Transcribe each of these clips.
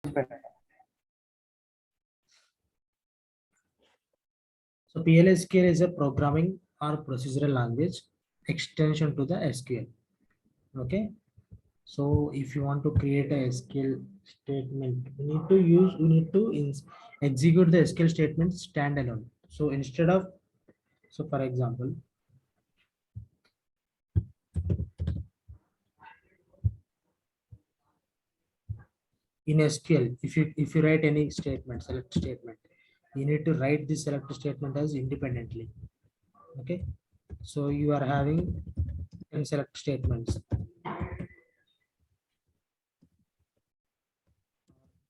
So PLSQL is a programming or procedural language extension to the SQL. Okay. So if you want to create a SQL statement, we need to execute the SQL statement standalone. So instead of, so for example, in SQL, if you write any statement, select statement, you need to write this select statement as independently. Okay. So you are having 10 select statements.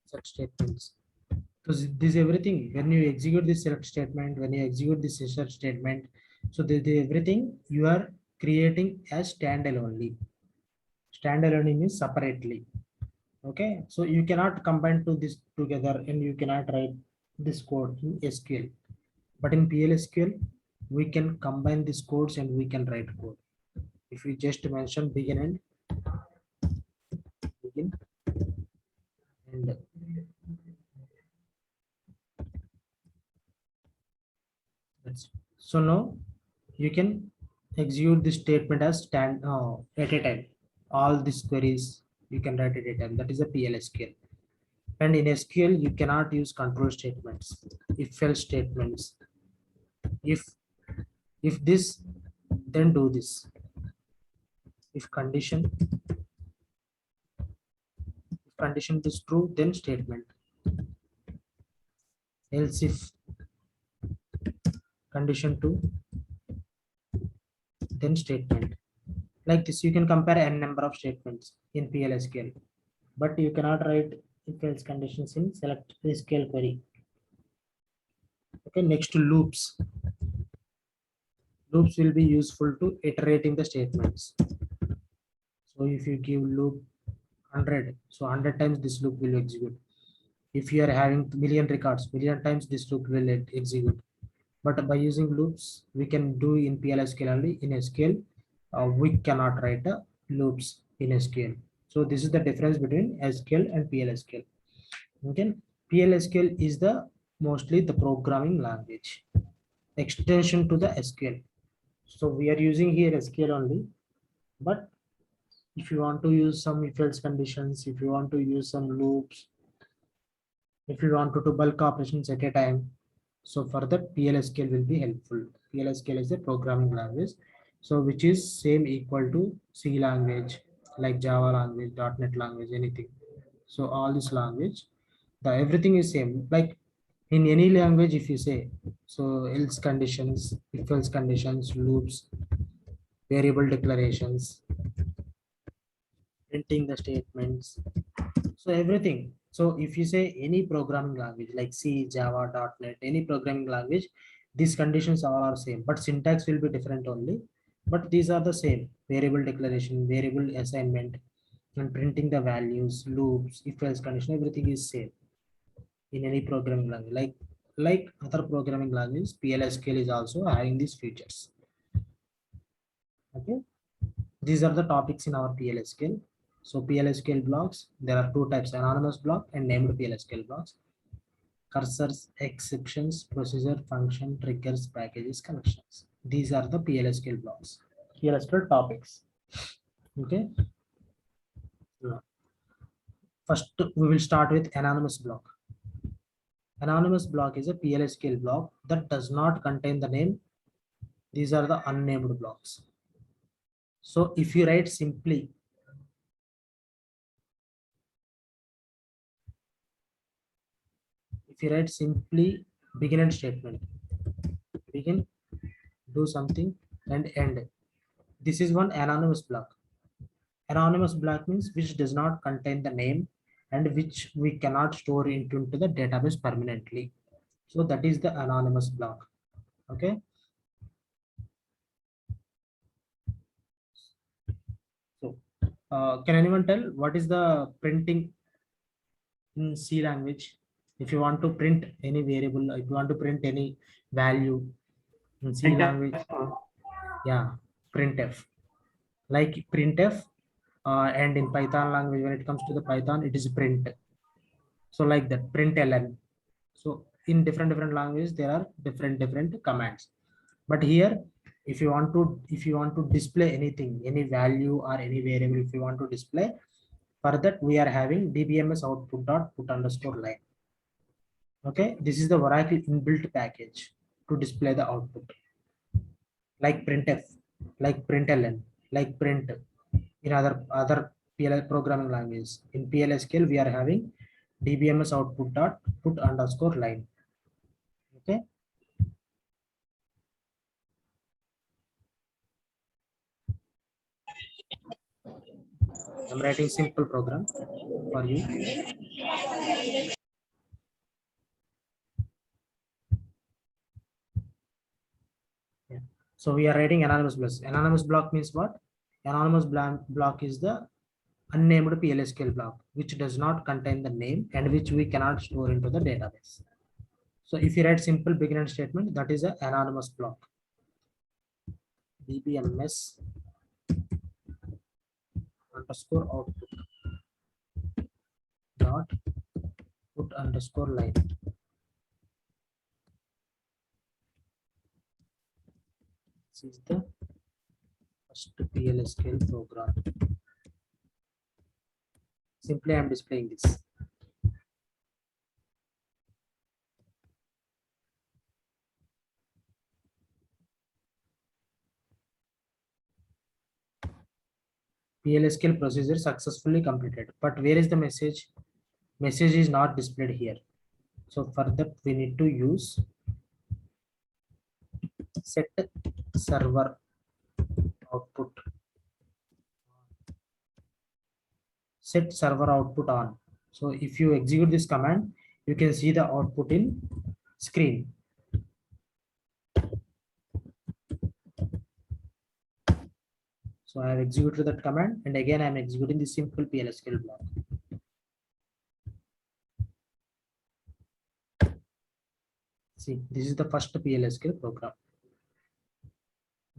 Such statements. So this everything when you execute this select statement, when you execute this insert statement, so everything you are creating as standalone. Standalone means separately. Okay, so you cannot combine to this together and you cannot write this code in SQL. But in PLSQL, we can combine these codes and we can write code. If we just mention begin and that's it. So now you can execute this statement as at a time. All these queries you can write at a time. That is a PLSQL. And in SQL, you cannot use control statements, if else statements. If this, then do this. If condition is true, then statement. Else if condition true, then statement. Like this, you can compare n number of statements in PLSQL, but you cannot write if else conditions in select SQL query. Okay, next to loops. Loops will be useful to iterating the statements. So if you give loop 100, so 100 times this loop will execute. If you are having million records, million times this loop will execute. But by using loops, we can do in PLSQL only. In SQL, we cannot write loops in SQL. So this is the difference between SQL and PLSQL. Okay, PLSQL is the mostly the programming language extension to the SQL. So we are using here SQL only, but if you want to use some if else conditions, if you want to use some loops, if you want to do bulk operations at a time, so for that PLSQL will be helpful. PLSQL is a programming language, so which is same equal to C language, like Java language, .NET language, anything. So all this language, the everything is same. Like in any language, if you say, so else conditions, if else conditions, loops, variable declarations, printing the statements, so everything. So if you say any programming language like C, Java, .NET, any programming language, these conditions all are same, but syntax will be different only. But these are the same: variable declaration, variable assignment, and printing the values, loops, if else condition, everything is same in any programming language. Like other programming languages, PLSQL is also having these features. Okay, these are the topics in our PLSQL. So PLSQL blocks, there are two types: anonymous block and named PLSQL blocks. Cursors, exceptions, procedure, function, triggers, packages, connections. These are the PLSQL blocks. PLSQL topics. Okay. First, we will start with anonymous block. Anonymous block is a PLSQL block that does not contain the name. These are the unnamed blocks. So if you write simply begin and statement, begin, do something, and end. This is one anonymous block. Anonymous block means which does not contain the name and which we cannot store into the database permanently. So that is the anonymous block. Okay. So can anyone tell what is the printing in C language? If you want to print any variable, if you want to print any value in C language, yeah, printf. Like printf, and in Python language, when it comes to the Python, it is print. So like that, println. So in different languages there are different commands. But here, if you want to display anything, any value or any variable, if you want to display, for that we are having dbms output dot put underscore line. Okay, this is the Oracle inbuilt package to display the output, like printf, like println, like print. In other PL programming languages, in PLSQL we are having dbms output dot put underscore line. Okay, I'm writing simple program for you. Yeah. So we are writing anonymous block. Anonymous block means what? Anonymous block is the unnamed PLSQL block, which does not contain the name and which we cannot store into the database. So if you write simple begin statement, that is an anonymous block. dbms underscore output dot put underscore line. This is the first PLSQL program. Simply I am displaying this. PLSQL procedure successfully completed. But where is the message? Message is not displayed here. So for that we need to use set server output. Set server output on. So if you execute this command, you can see the output in screen. So I have executed that command, and again I am executing the simple PLSQL block. See, this is the first PLSQL program.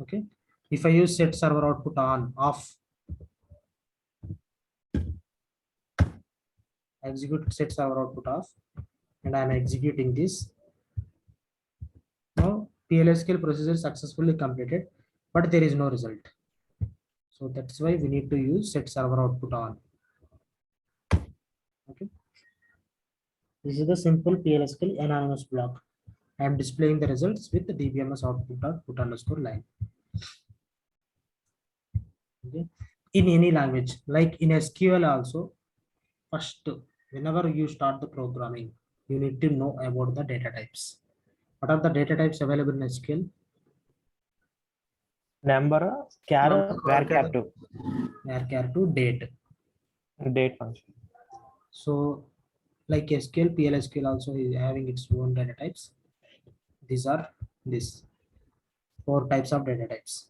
Okay. If I use set server output on off, I execute set server output off, and I am executing this. Now PLSQL procedure successfully completed, but there is no result. So that's why we need to use set server output on. Okay. This is the simple PLSQL anonymous block. I am displaying the results with the dbms output dot put underscore line. Okay. In any language, like in SQL also, first, whenever you start the programming, you need to know about the data types. What are the data types available in SQL? Number, char, varchar to Varchar to date. date function. So like SQL, PLSQL also is having its own data types. These are this 4 types of data types.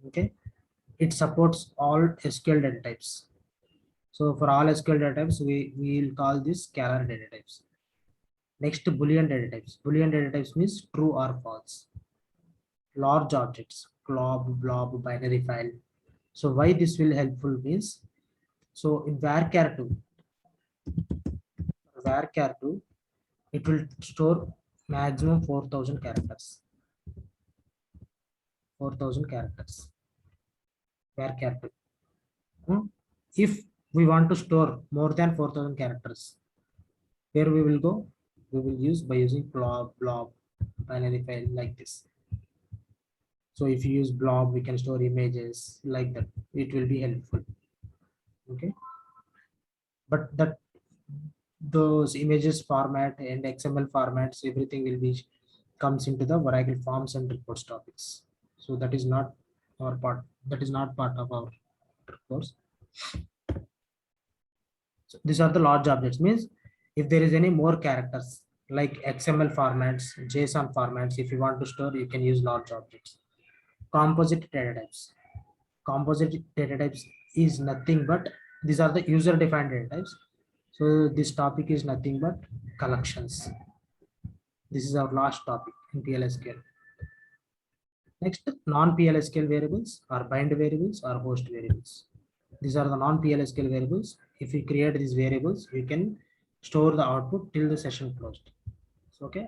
Okay, it supports all SQL data types. So for all SQL data types, we will call this scalar data types. Next, Boolean data types. Boolean data types means true or false. Large objects, blob, binary file. So why this will helpful means, so in varchar2, it will store maximum 4,000 characters. 4,000 characters. Varchar2. If we want to store more than 4,000 characters, where we will go? We will use by using blob, binary file like this. So if you use blob, we can store images like that. It will be helpful. Okay. But that those images format and XML formats, everything will be comes into the Oracle forms and reports topics. So that is not our part. That is not part of our course. So these are the large objects. Means if there is any more characters like XML formats, JSON formats, if you want to store, you can use large objects. Composite data types. Composite data types is nothing but these are the user defined data types. So this topic is nothing but collections. This is our last topic in PLSQL. Next, non-PLSQL variables are bind variables or host variables. These are the non-PLSQL variables. If we create these variables, we can store the output till the session closed. So, okay,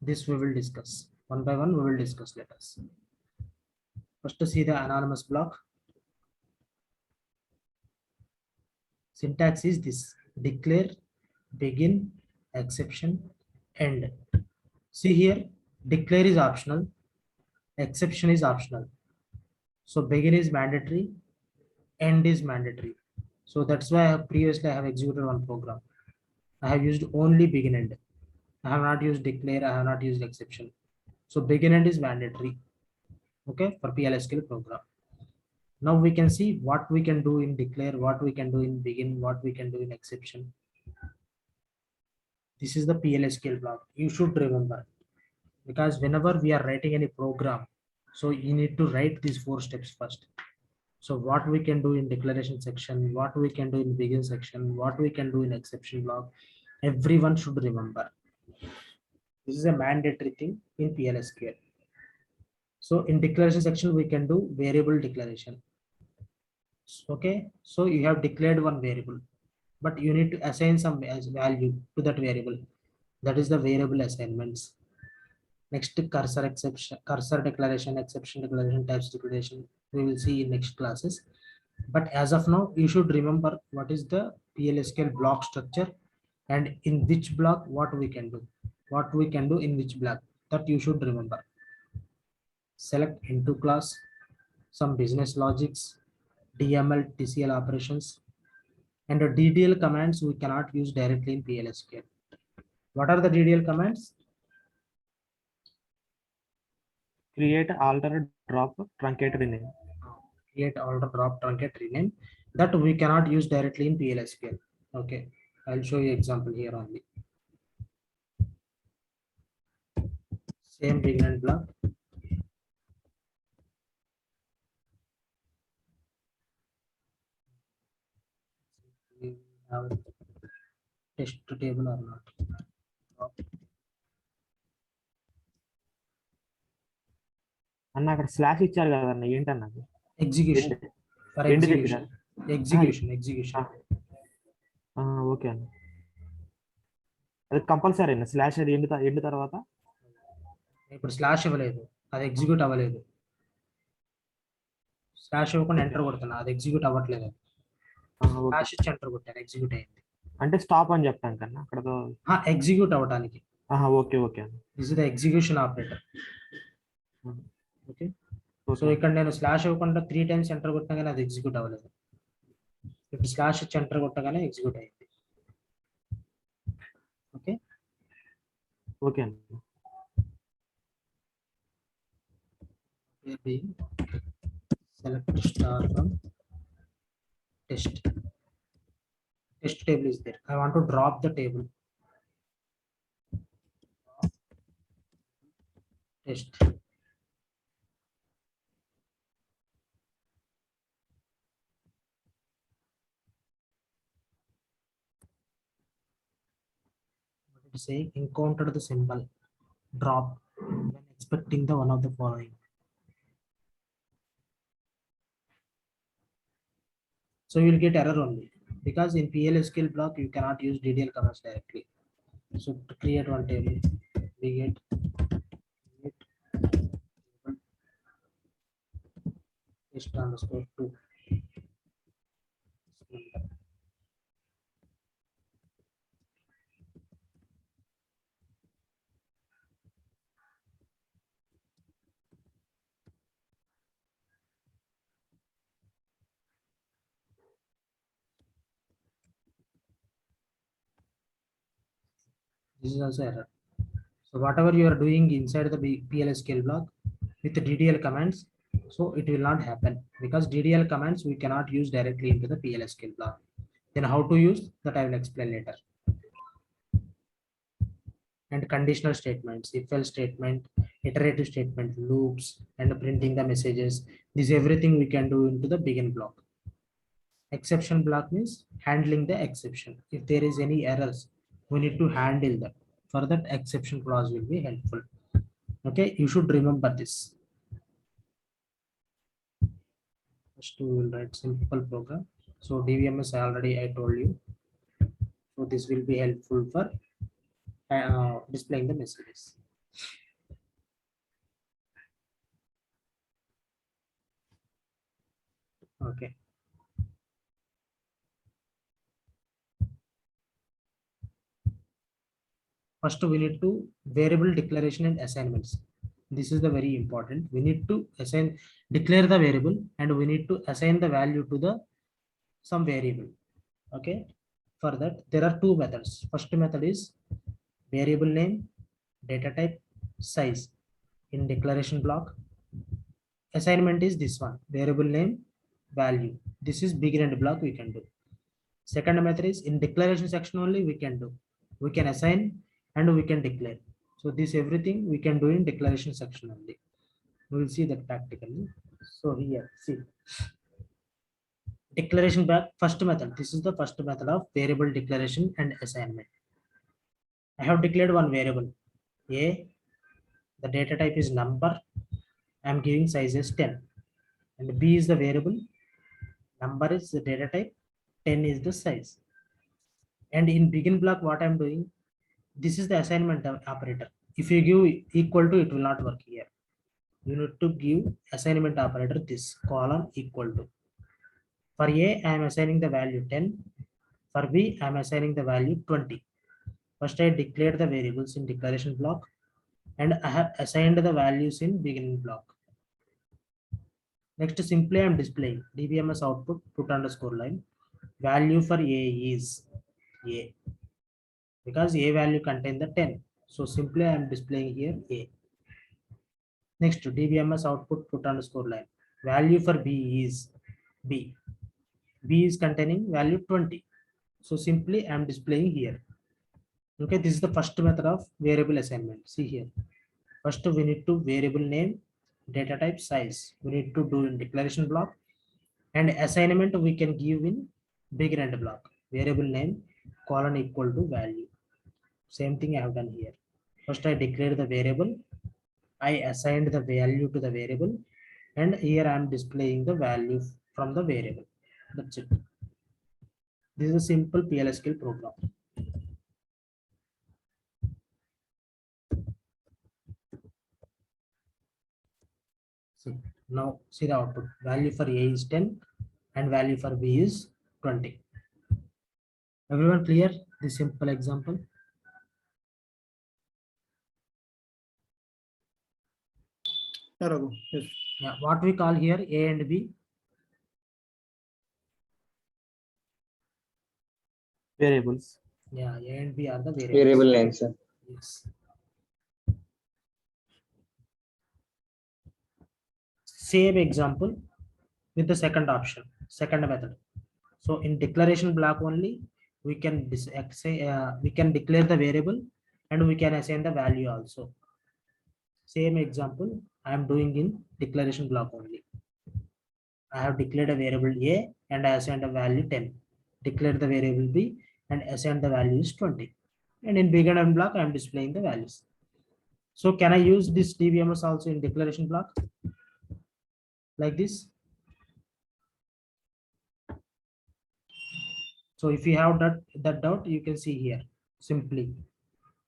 this we will discuss one by one. We will discuss. Let us first to see the anonymous block. Syntax is this: declare, begin, exception, end. See here, declare is optional, exception is optional. So begin is mandatory, end is mandatory. So that's why I have executed one program. I have used only begin end. I have not used declare, I have not used exception. So begin end is mandatory. Okay, for PLSQL program. Now we can see what we can do in declare, what we can do in begin, what we can do in exception. This is the PLSQL block. You should remember, because whenever we are writing any program, so you need to write these 4 steps first. So what we can do in declaration section, what we can do in begin section, what we can do in exception block, everyone should remember. This is a mandatory thing in PLSQL. So in declaration section, we can do variable declaration. Okay, so you have declared one variable, but you need to assign some value to that variable. That is the variable assignments. Next, cursor exception, cursor declaration, exception declaration, types declaration. We will see in next classes. But as of now, you should remember what is the PLSQL block structure and in which block what we can do. What we can do in which block, that you should remember. Select into class, some business logics, DML, TCL operations, and the DDL commands we cannot use directly in PLSQL. What are the DDL commands? Create, alter, drop, truncate, rename. Create, alter, drop, truncate, rename, that we cannot use directly in PLSQL. Okay, I'll show you example here only. Same begin block. We have test table or not. అన్న అక్కడ slash ఇచ్చారు కదన్న ఏంటన్నా అది? Execution. For end దగ్గర execution. Execution. Okay అన్న, అది compulsory అన్న స్లాష్ అది ఎండ్ తర్వాత. ఇప్పుడు స్లాష్ ఇవ్వలేదు, అది ఎగ్జిక్యూట్ అవ్వలేదు. స్లాష్ ఇవ్వకుండా ఎంటర్ కొడుతున్నా, అది ఎగ్జిక్యూట్ అవ్వట్లేదు. స్లాష్ ఇచ్చి ఎంటర్ కొట్టాను, ఎగ్జిక్యూట్ అయింది. అంటే స్టాప్ అని చెప్తాను కన్నా అక్కడ ఎగ్జిక్యూట్ అవ్వడానికి. ఓకే ఓకే అన్న, this is the execution operator. Okay, so ఇక్కడ నేను స్లాష్ ఇవ్వకుండా 3 times ఎంటర్ కొట్టినా కానీ అది ఎగ్జిక్యూట్ అవ్వలేదు. ఇప్పుడు స్లాష్ ఇచ్చి ఎంటర్ కొట్టగానే ఎగ్జిక్యూట్ అయింది. ఓకే ఓకే అన్న. Select star from test. Test table is there. I want to drop the table. Test. Say encountered the symbol drop when expecting the one of the following. So you will get error only, because in PLSQL block you cannot use DDL commands directly. So to create one table, we get test underscore 2. This is also error. So whatever you are doing inside the PLSQL block with the DDL commands, so it will not happen, because DDL commands we cannot use directly into the PLSQL block. Then how to use that I will explain later. And conditional statements, if else statement, iterative statement, loops, and printing the messages. This everything we can do into the begin block. Exception block means handling the exception. If there is any errors, we need to handle that. For that, exception clause will be helpful. Okay, you should remember this. First we will write simple program. So DVMS I told you. So this will be helpful for displaying the messages. Okay. First, we need to variable declaration and assignments. This is the very important. We need to declare the variable, and we need to assign the value to the some variable. Okay. For that, there are two methods. First method is variable name, data type, size in declaration block. Assignment is this one, variable name, value. This is big and block we can do. Second method is in declaration section only we can do. We can assign and we can declare. So this everything we can do in declaration section only. We will see that practically. So here, see, declaration back first method. This is the first method of variable declaration and assignment. I have declared one variable A. The data type is number. I am giving size as 10. And B is the variable. Number is the data type. 10 is the size. And in begin block, what I'm doing, this is the assignment operator. If you give equal to, it will not work here. You need to give assignment operator this column equal to. For A, I am assigning the value 10. For B, I am assigning the value 20. First, I declared the variables in declaration block, and I have assigned the values in beginning block. Next, simply I am displaying dbms output put underscore line. Value for A is A, because A value contain the 10. So simply I am displaying here A. Next, dbms output put underscore line. Value for B is B. B is containing value 20. So simply I am displaying here. Okay, this is the first method of variable assignment. See here. First, we need to variable name, data type, size. We need to do in declaration block, and assignment we can give in big rand block. Variable name colon equal to value. Same thing I have done here. First, I declared the variable. I assigned the value to the variable, and here I am displaying the value from the variable. That's it. This is a simple PLSQL program. See, now see the output. Value for A is 10 and value for B is 20. Everyone clear this simple example? Yes. Yeah, what we call here A and B. Variables. Yeah, A and B are the variables. Variable names, sir. Yes. Same example with the second option, second method. So in declaration block only, we can we can declare the variable and we can assign the value also. Same example I am doing in declaration block only. I have declared a variable A and I assigned a value 10. Declared the variable B and assigned the value is 20. And in big and block, I am displaying the values. So can I use this DBMS also in declaration block? Like this? So if you have that doubt, you can see here simply.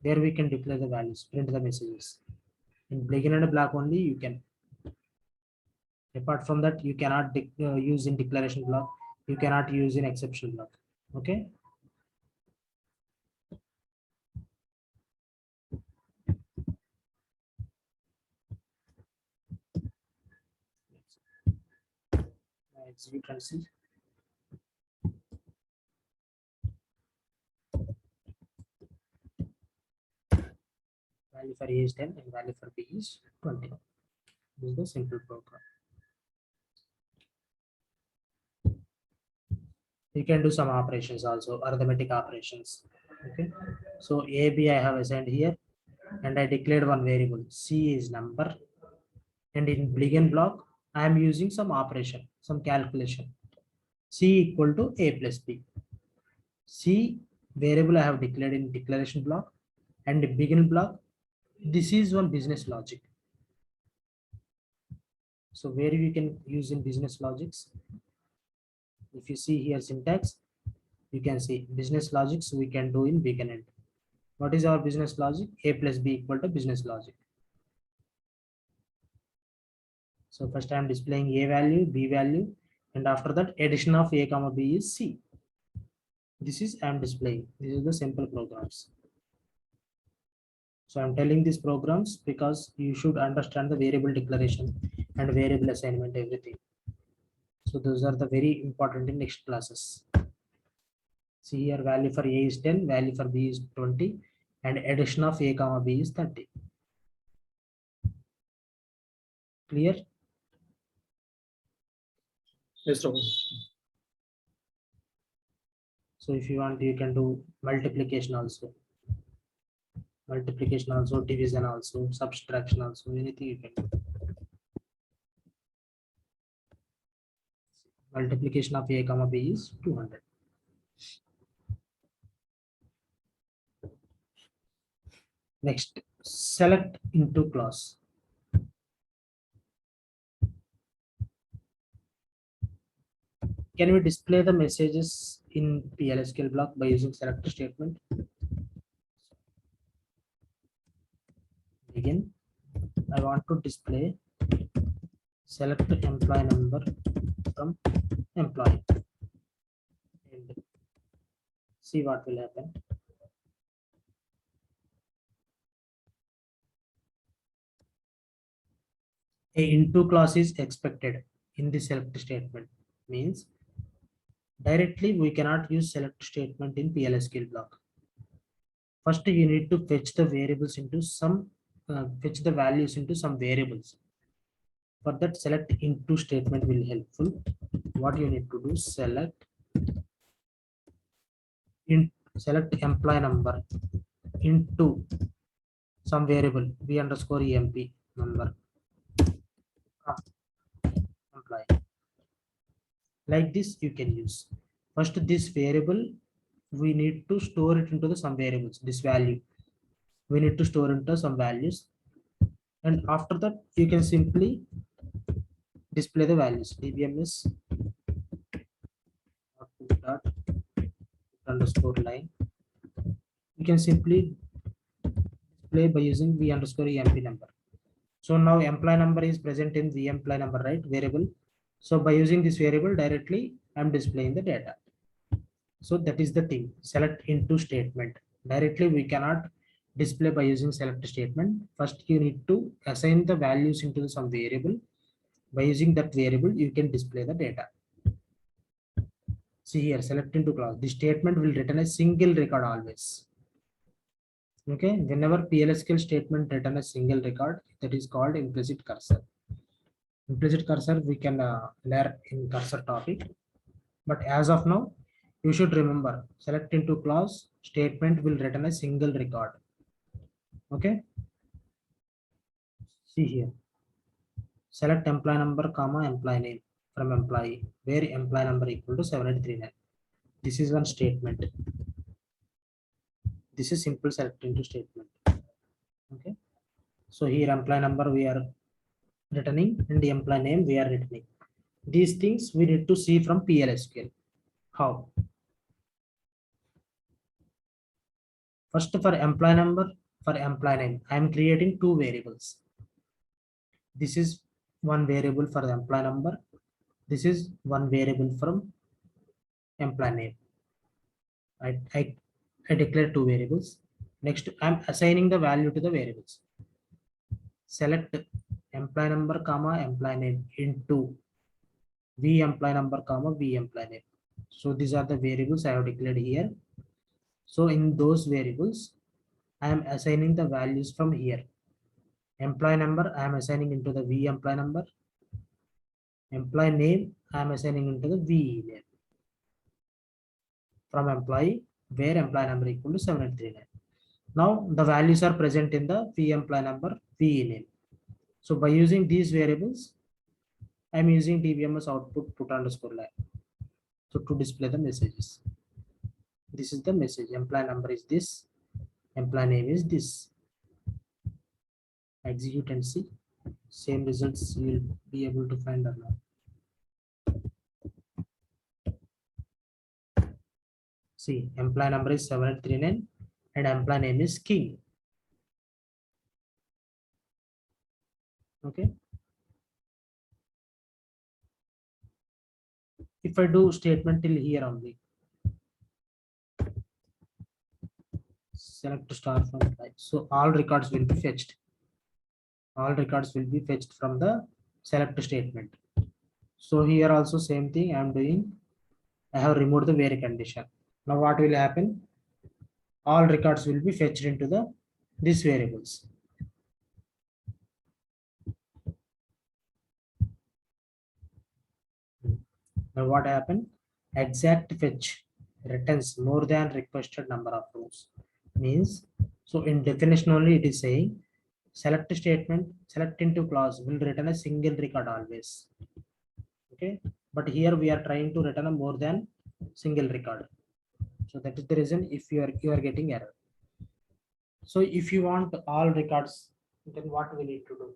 There we can declare the values, print the messages. In big and block only, you can. Apart from that, you cannot use in declaration block. You cannot use in exception block. Okay. Execute and see. Value for A is 10 and value for B is 20. This is the simple program. You can do some operations also, arithmetic operations. Okay. So A, B I have assigned here, and I declared one variable. C is number. And in Boolean block, I am using some operation, some calculation. C equal to A plus B. C variable I have declared in declaration block, and the begin block. This is one business logic. So where we can use in business logics. If you see here syntax, You can see business logics we can do in beacon end. What is our business logic? A plus B equal to business logic. So first I am displaying A value, B value, and after that addition of A comma B is C. This is I am displaying. This is the simple programs. So I'm telling these programs because you should understand the variable declaration and variable assignment, everything. So those are the very important in next classes. See here, value for A is 10, value for B is 20, and addition of A comma B is 30. Clear? Yes, sir. So if you want, you can do multiplication also. Multiplication also, division also, subtraction also, anything you can do. Multiplication of A comma B is 200. Next, select into clause. Can we display the messages in PLSQL block by using select statement? Begin. I want to display select employee number from employee and see what will happen. A into clause is expected in the select statement. Means directly we cannot use select statement in PLSQL block. First you need to fetch the variables into some fetch the values into some variables. For that select into statement will helpful. What you need to do, select select employee number into some variable v underscore emp number employee. Like this you can use. First this variable we need to store it into the some variables. This value we need to store into some values, and after that you can simply display the values. dbms dot underscore line. You can simply display by using v underscore emp number. So now employee number is present in the employee number, right? Variable. So by using this variable directly, I'm displaying the data. So that is the thing. Select into statement. Directly we cannot display by using select statement. First you need to assign the values into some variable. By using that variable, you can display the data. See here, select into clause. The statement will return a single record always. Okay, whenever PLSQL statement return a single record, that is called implicit cursor. Implicit cursor we can learn in cursor topic, but as of now you should remember select into clause statement will return a single record. Okay, see here, select employee number comma employee name from employee where employee number equal to 7839. This is one statement. This is simple select into statement. Okay, so here employee number we are returning and the employee name we are returning. These things we need to see from PLSQL. How? First, for employee number, for employee name, I am creating two variables. This is one variable for the employee number. This is one variable from employee name. I declare two variables. Next, I am assigning the value to the variables. Select employee number comma employee name into v employee number comma v employee name. So these are the variables I have declared here. So in those variables, I am assigning the values from here. Employee number I am assigning into the v employee number. Employee name I am assigning into the v name. From employee where employee number equal to 7839. Now the values are present in the v employee number v name. So by using these variables, I am using dbms output put underscore line. So to display the messages. This is the message. Employee number is this. Employee name is this. Execute and see. Same results you will be able to find or not. See, employee number is 7839 and employee name is King. Okay. If I do statement till here only, select star from type. So all records will be fetched. All records will be fetched from the select statement. So here also same thing I am doing. I have removed the where condition. Now what will happen? All records will be fetched into the these variables. Now what happened? Exact fetch returns more than requested number of rows. Means, so in definition only it is saying select statement, select into clause will return a single record always. Okay, but here we are trying to return a more than single record. So that is the reason if you are getting error. So if you want all records, then what we need to do?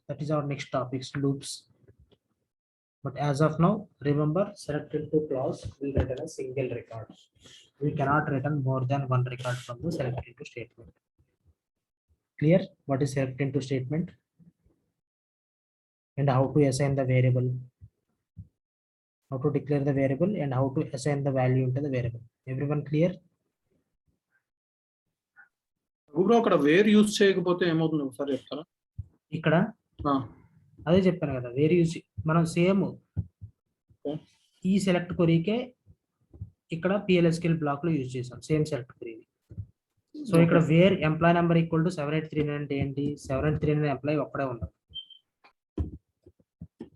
That is our next topics, loops. But as of now, remember select into clause will return a single record. We cannot return more than one record from the select into statement. Clear? What is select into statement? And how to assign the variable? How to declare the variable and how to assign the value into the variable. Everyone clear? Bro అక్కడ where use చేయకపోతే ఏమవుతుంది ఒకసారి చెప్తారా? ఇక్కడ అదే చెప్పాను కదా, where use మనం సేమ్ ఈ సెలెక్ట్ కొరీకే ఇక్కడ PLSQL బ్లాక్ లో యూజ్ చేసాం, సేమ్ సెలెక్ట్ కొరీ. సో ఇక్కడ where employee number equal to 7839 అంటే ఏంటి? 7839 ఎంప్లాయ్ ఒక్కడే ఉన్నాడు.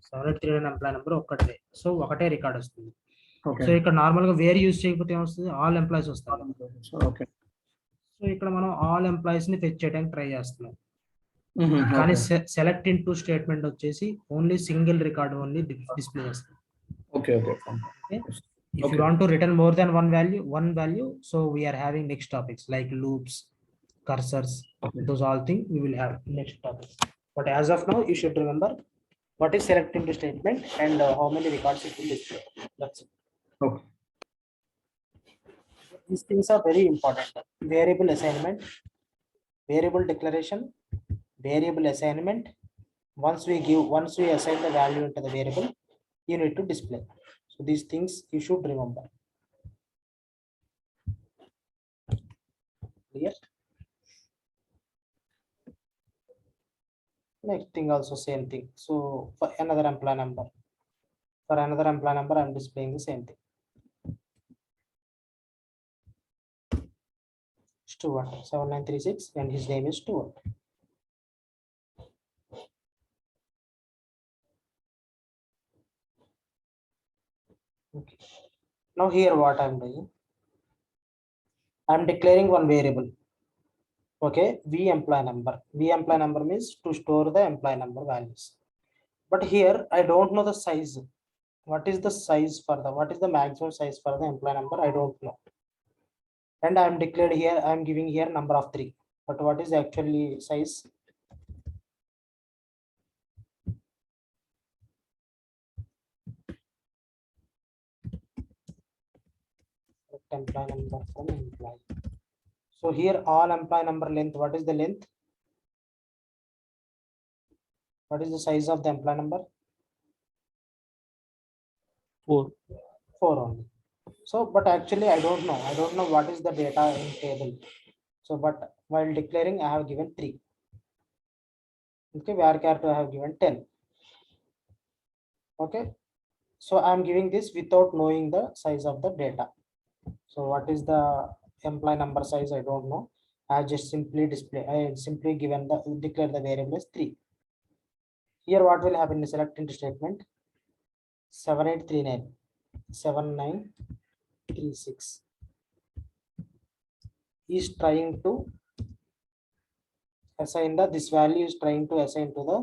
7839 ఎంప్లాయ్ నెంబర్ ఒక్కటే, సో ఒకటే రికార్డ్ వస్తుంది. సో ఇక్కడ నార్మల్ గా వేర్ యూజ్ చేయకపోతే ఏమొస్తుంది? ఆల్ ఎంప్లాయీస్ వస్తారు. సో ఇక్కడ మనం ఆల్ ఎంప్లాయీస్ ని ఫెచ్ చేయడానికి ట్రై చేస్తున్నాం. కానీ సెలెక్ట్ ఇంటూ స్టేట్మెంట్ వచ్చేసి only single record only display చేస్తుంది. If you want to return more than one value, so we are having next topics like loops, cursors, those all things we will have next topics. But as of now, you should remember what is select into statement and how many records it will display. That's it. Okay. These things are very important. Variable assignment, variable declaration, variable assignment. Once we assign the value into the variable, you need to display. So these things you should remember. Clear? Next thing also same thing. So for another employee number, I'm displaying the same thing. Stuart 7936 and his name is Stuart. Okay. Now here what I'm doing, I'm declaring one variable. Okay, v employee number means to store the employee number values. But here I don't know the size. What is the size for the, what is the maximum size for the employee number? I don't know. And I'm declared here, I'm giving here number of 3. But what is actually size? Employee number from employee. So here all employee number length, what is the length? What is the size of the employee number? 4 only. So, but actually I don't know what is the data in table. So, but while declaring I have given 3. Okay, where character I have given 10. Okay, so I am giving this without knowing the size of the data. So what is the employee number size? I don't know. I just simply given the declare the variable as 3. Here what will happen in select into statement? 7839 7936 is trying to assign this value is trying to assign to the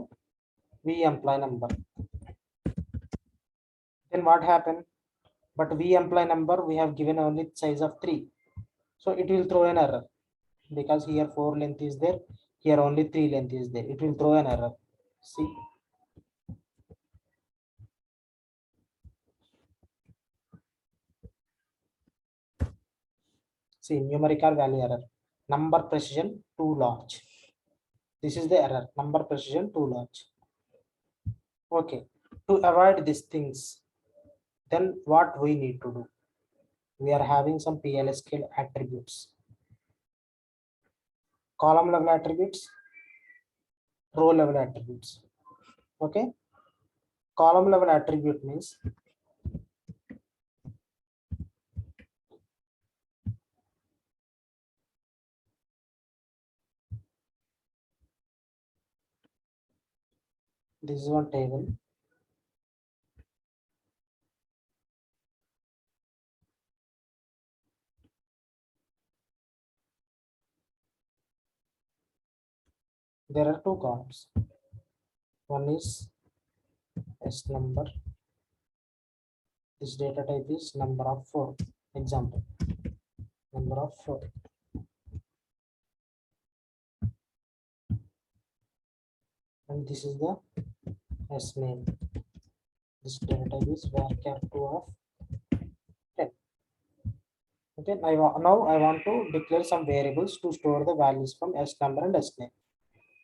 v employee number. Then what happened? But v employee number we have given only size of 3, so it will throw an error because here 4 length is there, here only 3 length is there. It will throw an error. See, See, numerical value error, number precision too large. This is the error, number precision too large. Okay, to avoid these things, then what we need to do? We are having some PLSQL attributes, column level attributes, row level attributes. Okay, column level attribute means this is one table. There are two columns. One is S number. This data type is number of 4. Example, number of 4. And this is the S name. This data type is varchar 2 of 10. Okay, now I want to declare some variables to store the values from S number and S name.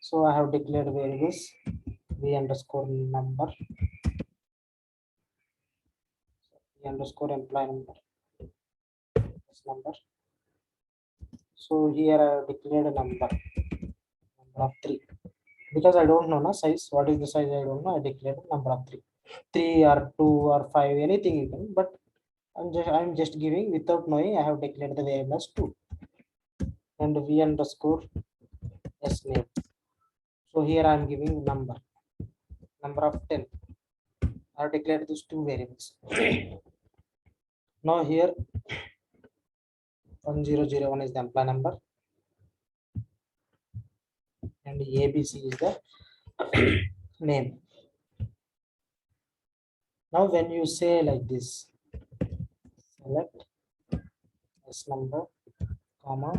So I have declared variables v underscore number, v underscore employee number, S number. So here I have declared a number of 3. Because I don't know size, what is the size I don't know, I declared a number of 3. 3 or 2 or 5, anything you can, but I'm just giving without knowing. I have declared the variable as 2 and v underscore S name. So here I am giving number of 10. I have declared these 2 variables. Now here 1001 is the employee number and ABC is the name. Now when you say like this, select S number comma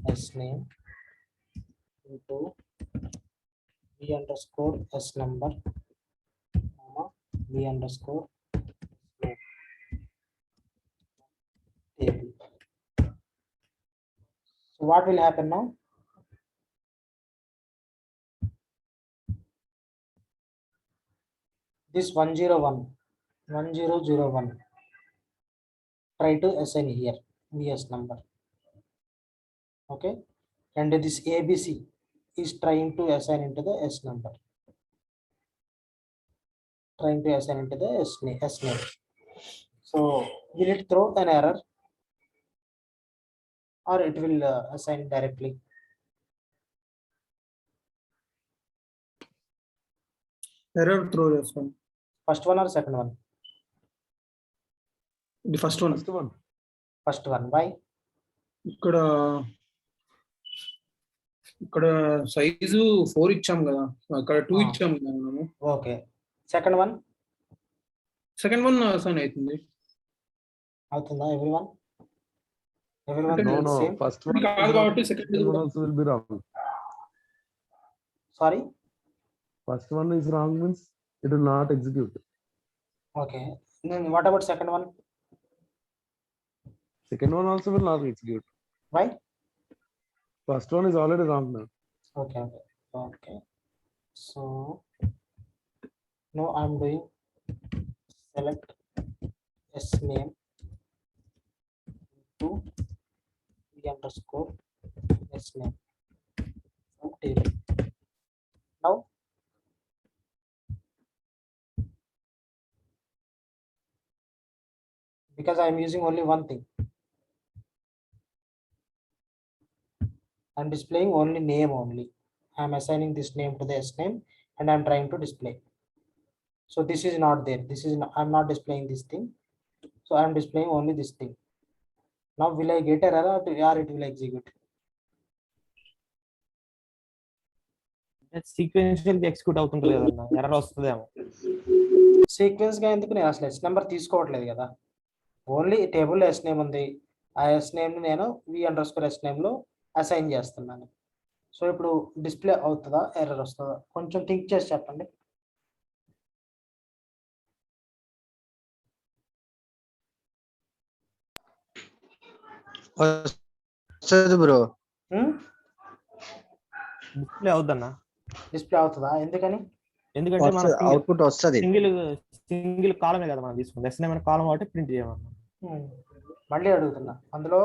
S name into v underscore S number comma v underscore name table. So what will happen now? This 101 try to assign here vs number. Okay, and this ABC is trying to assign into the S number, trying to assign into the S name. So will it throw an error or it will assign directly? Error throw చేస్తాం. First one or second one? The first one. First one. Why? ఇక్కడ size 4 ఇచ్చాం కదా, అక్కడ 2 Ah. ఇచ్చాం కదా మనము. Okay. Second one? Second one assign అవుతుంది. అవుతుందా everyone? Everyone No, thinks same? First ఇది one కాదు కాబట్టి second one also will be wrong. Sorry? First one is wrong means it will not execute. Okay. Then what about second one? Second one also will not execute. Why? First one is already wrong now. Okay. So now I'm doing select S name to v underscore S name from table. Now because I am using only one thing, I'm displaying only name only. I'm assigning this name to the S name and I'm trying to display. So this is not there. This is not, I'm not displaying this thing. So I'm displaying only this thing. Now will I get error or it will execute? Sequential execute అవుతుంది లేదన్నా, error వస్తుందేమో. Sequence గా ఎందుకు నేను అసలు yes number తీసుకోవట్లేదు కదా, only table yes name ఉంది. ఆ ఎస్ నేమ్ నేను v అండర్స్కోర్ ఎస్ నేమ్ లో అసైన్ చేస్తున్నాను. సో ఇప్పుడు డిస్ప్లే అవుతుందా, ఎర్రర్ వస్తుందా? కొంచెం థింక్ చేసి చెప్పండి. వస్తుంది బ్రో. డిస్ప్లే అవుద్దన్నా, డిస్ప్లే అవుతుందా? ఎందుకని? ఎందుకంటే మన అవుట్పుట్ వస్తుంది. సింగిల్ కాలమే కదా మనం తీసుకుంది, ఎస్ఎన్ఎం కాలం కాబట్టి ప్రింట్ చేయమన్నా. మళ్ళీ అడుగుతున్నా, అందులో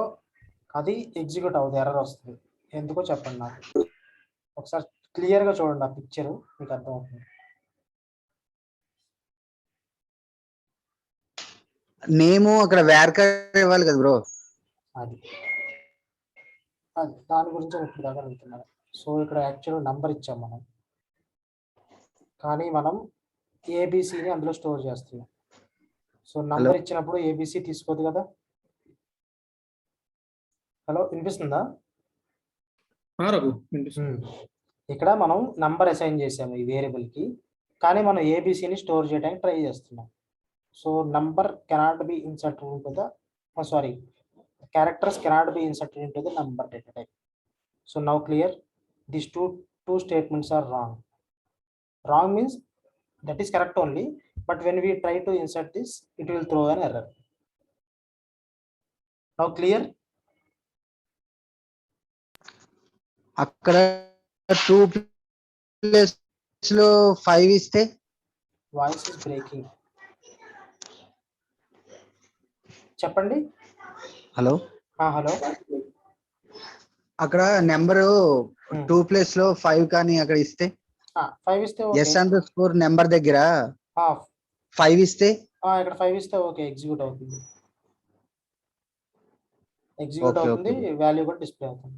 అది ఎగ్జిక్యూట్ అవుతుంది, ఎర్రర్ వస్తుంది, ఎందుకో చెప్పండి నాకు. ఒకసారి క్లియర్గా చూడండి ఆ పిక్చర్, మీకు అర్థమవుతుంది. నేము అక్కడ వేర్కర్ ఇవ్వాలి కదా బ్రో. అది అది దాని గురించి ఇప్పుడు దాకా అడుగుతున్నారు. సో ఇక్కడ యాక్చువల్ నంబర్ ఇచ్చాం మనం, కానీ మనం ఏబిసిని అందులో స్టోర్ చేస్తున్నాం. సో నంబర్ ఇచ్చినప్పుడు ఏబిసి తీసుకోదు కదా. హలో, వినిపిస్తుందా? రఘు ఇక్కడ మనం నంబర్ అసైన్ చేసాము ఈ వేరియబుల్కి, కానీ మనం ఏబిసిని స్టోర్ చేయడానికి ట్రై చేస్తున్నాం. So number cannot be inserted into the sorry characters cannot be inserted into the number data type. So now clear, these two statements are wrong. Wrong means that is correct only, but when we try to insert this, it will throw an error. Now clear? అక్కడ 2 place లో 5 ఇస్తే Voice is breaking. చెప్పండి. Hello hello, అక్కడ number 2 place లో 5 కానీ అక్కడ ఇస్తే 5 ఇస్తే S__ నెంబర్ దగ్గర 5 ఇస్తే ఇక్కడ 5 ఇస్తే ఓకే, ఎగ్జిక్యూట్ అవుతుంది. ఎగ్జిక్యూట్ అవుతుంది, వాల్యూ కూడా డిస్ప్లే అవుతుంది.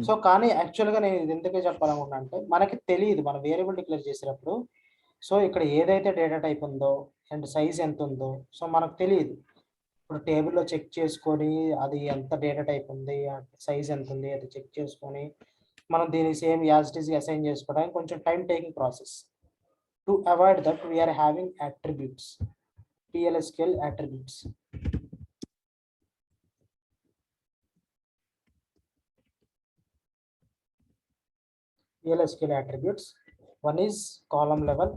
సో కానీ యాక్చువల్గా నేను ఇది ఎందుకు చెప్పాలనుకున్నా అంటే, మనకి తెలియదు మన వేరియబుల్ డిక్లేర్ చేసేటప్పుడు. సో ఇక్కడ ఏదైతే డేటా టైప్ ఉందో అండ్ సైజ్ ఎంత ఉందో సో మనకు తెలియదు. ఇప్పుడు టేబుల్లో చెక్ చేసుకొని అది ఎంత డేటా టైప్ ఉంది, సైజ్ ఎంత ఉంది అది చెక్ చేసుకొని మనం దీన్ని same as it is assign చేసుకోవడానికి కొంచెం time taking process. To avoid that we are having attributes, PLSQL attributes. PLSQL attributes. One is column level.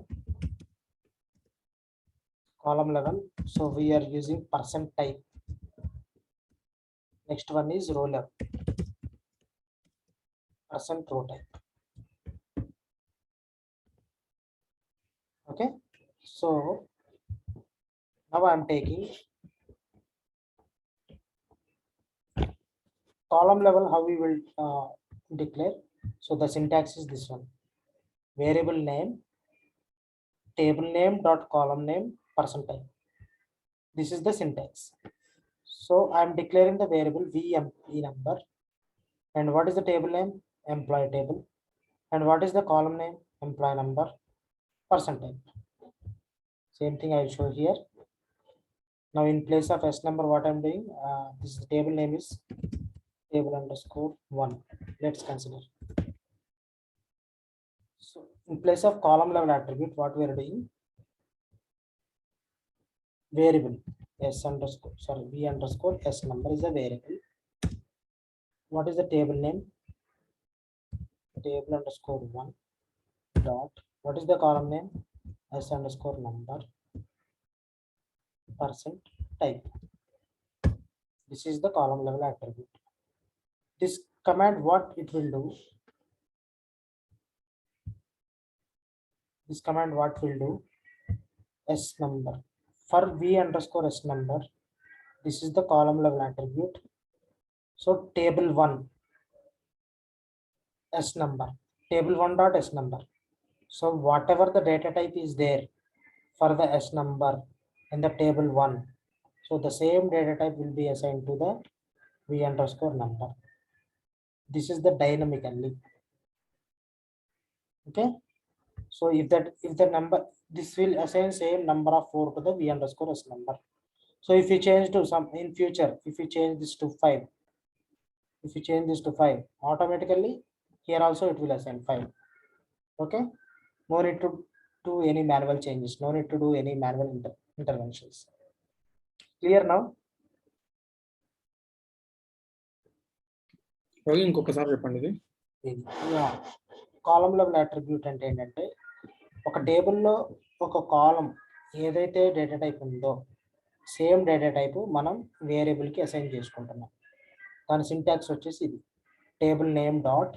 So we are using percent type. Next one is row level. Percent row type. Okay. So now I am taking column level. How we will declare? So the syntax is this one: variable name, table name dot column name, percent type. This is the syntax. So I am declaring the variable VMP number, and what is the table name? Employee table. And what is the column name? Employee number, percent type. Same thing I will show here. Now in place of S number, what I am doing? This is the table name is table underscore 1. Let's consider. So in place of column level attribute, what we are doing? Variable S underscore, sorry, V underscore S number is a variable. What is the table name? Table underscore 1 dot, what is the column name? S underscore number, percent type. This is the column level attribute. This command, what it will do? This command what will do? S number. For V underscore S number, this is the column level attribute. So table 1 S number, table 1 dot S number. So whatever the data type is there for the S number in the table 1, so the same data type will be assigned to the V underscore number. This is the dynamically. Okay. So if the number, this will assign same number of 4 to the V underscore S number. So if you change to some in future, if you change this to 5, automatically here also it will assign 5. Okay. No need to do any manual changes. No need to do any manual interventions. Clear now? ఇంకొకసారి చెప్పండి ఇది. Column level attribute అంటే ఏంటంటే, ఒక టేబుల్లో ఒక కాలం ఏదైతే డేటా టైప్ ఉందో సేమ్ డేటా టైపు మనం వేరియబుల్కి అసైన్ చేసుకుంటున్నాం. దాని సింటాక్స్ వచ్చేసి ఇది table name dot,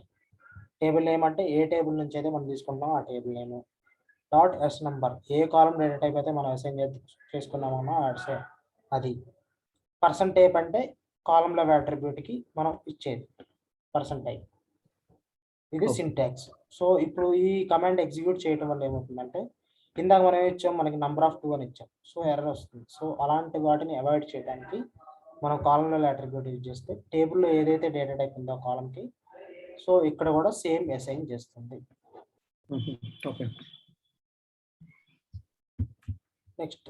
table name అంటే ఏ టేబుల్ నుంచి అయితే మనం తీసుకుంటాం ఆ table name dot S number, ఏ కాలం డేటా టైప్ అయితే మనం అసైన్ చేసుకున్నామో అది. పర్సన్ టైప్ అంటే కాలం లెవెల్ అట్రిబ్యూట్ కి మనం ఇచ్చేది పర్సన్ టైప్. ఇది Okay. సింటాక్స్. సో ఇప్పుడు ఈ కమాండ్ ఎగ్జిక్యూట్ చేయడం వల్ల ఏమవుతుందంటే ఇందాక మనం ఏమి ఇచ్చాం, మనకి నంబర్ ఆఫ్ 2 అని ఇచ్చాం, సో ఎర్రర్ వస్తుంది. సో అలాంటి వాటిని అవాయిడ్ చేయడానికి మనం కాలం లెవెల్ అట్రిబ్యూట్ యూజ్ చేస్తే టేబుల్లో ఏదైతే డేటా టైప్ ఉందో ఆ కాలంకి, సో ఇక్కడ కూడా సేమ్ అసైన్ చేస్తుంది. ఓకే. నెక్స్ట్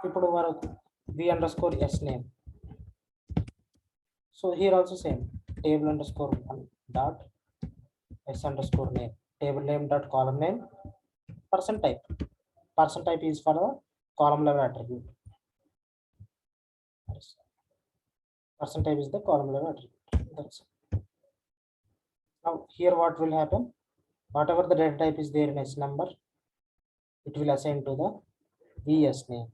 ఇప్పుడు వరకు v_s name. So here also same table_1 dot s_name, table name dot column name, person type. Person type is for the column level attribute. Person type is the column level attribute. That's it. Now here what will happen? Whatever the data type is there in s number, it will assign to the vs name.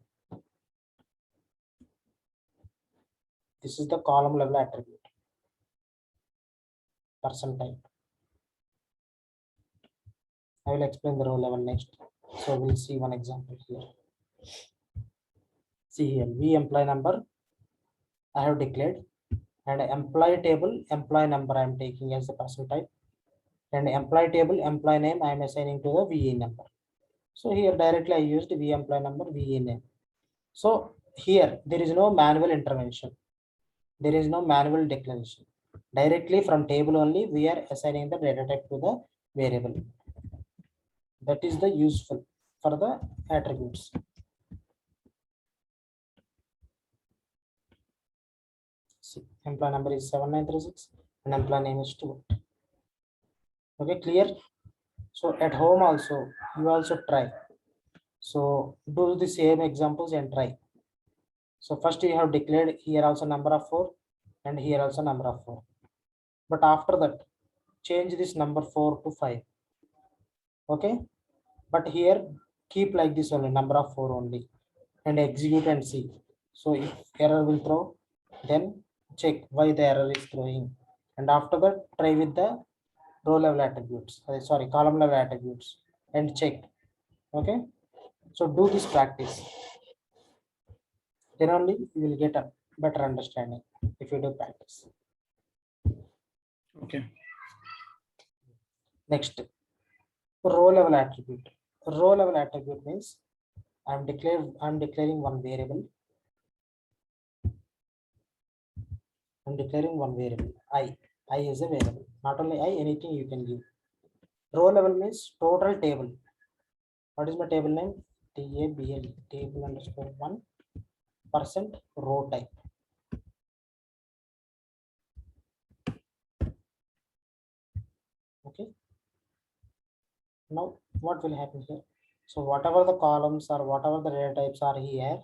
This is the column level attribute, person type. I will explain the row level next. So we'll see one example here. See here, v employee number I have declared, and employee table employee number I am taking as the person type, and employee table employee name I am assigning to the VE number. So here directly I used v employee number VE name. So here there is no manual intervention. There is no manual declaration. Directly from table only we are assigning the data type to the variable. That is the useful for the attributes. See, employee number is 7936 and employee name is 2. Okay, clear? So at home also you also try. So do the same examples and try. So first you have declared here also number of 4 and here also number of 4. But after that change this number 4 to 5. Okay, but here keep like this only, number of 4 only, and execute and see. So if error will throw, then check why the error is throwing, and after that try with the row level attributes, sorry, column level attributes, and check. Okay, so do this practice, then only you will get a better understanding if you do practice. Okay. Next, row level attribute. Row level attribute means I'm declaring one variable. I'm declaring one variable I. I is a variable. Not only I, anything you can give. Row level means total table. What is my table name? TABL, table_1 percent row type. Okay. Now what will happen here? So whatever the columns or whatever the data types are here,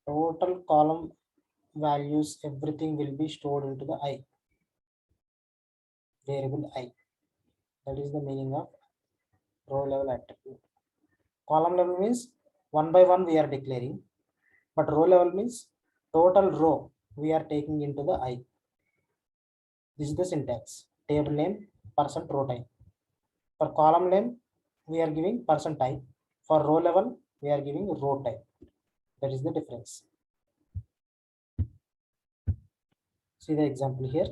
total column values, everything will be stored into the I, variable I. That is the meaning of row level attribute. Column level means one by one we are declaring, but row level means total row we are taking into the I. This is the syntax. Table name, percent row type. For column name we are giving percent type. For row level we are giving row type. That is the difference. See the example here.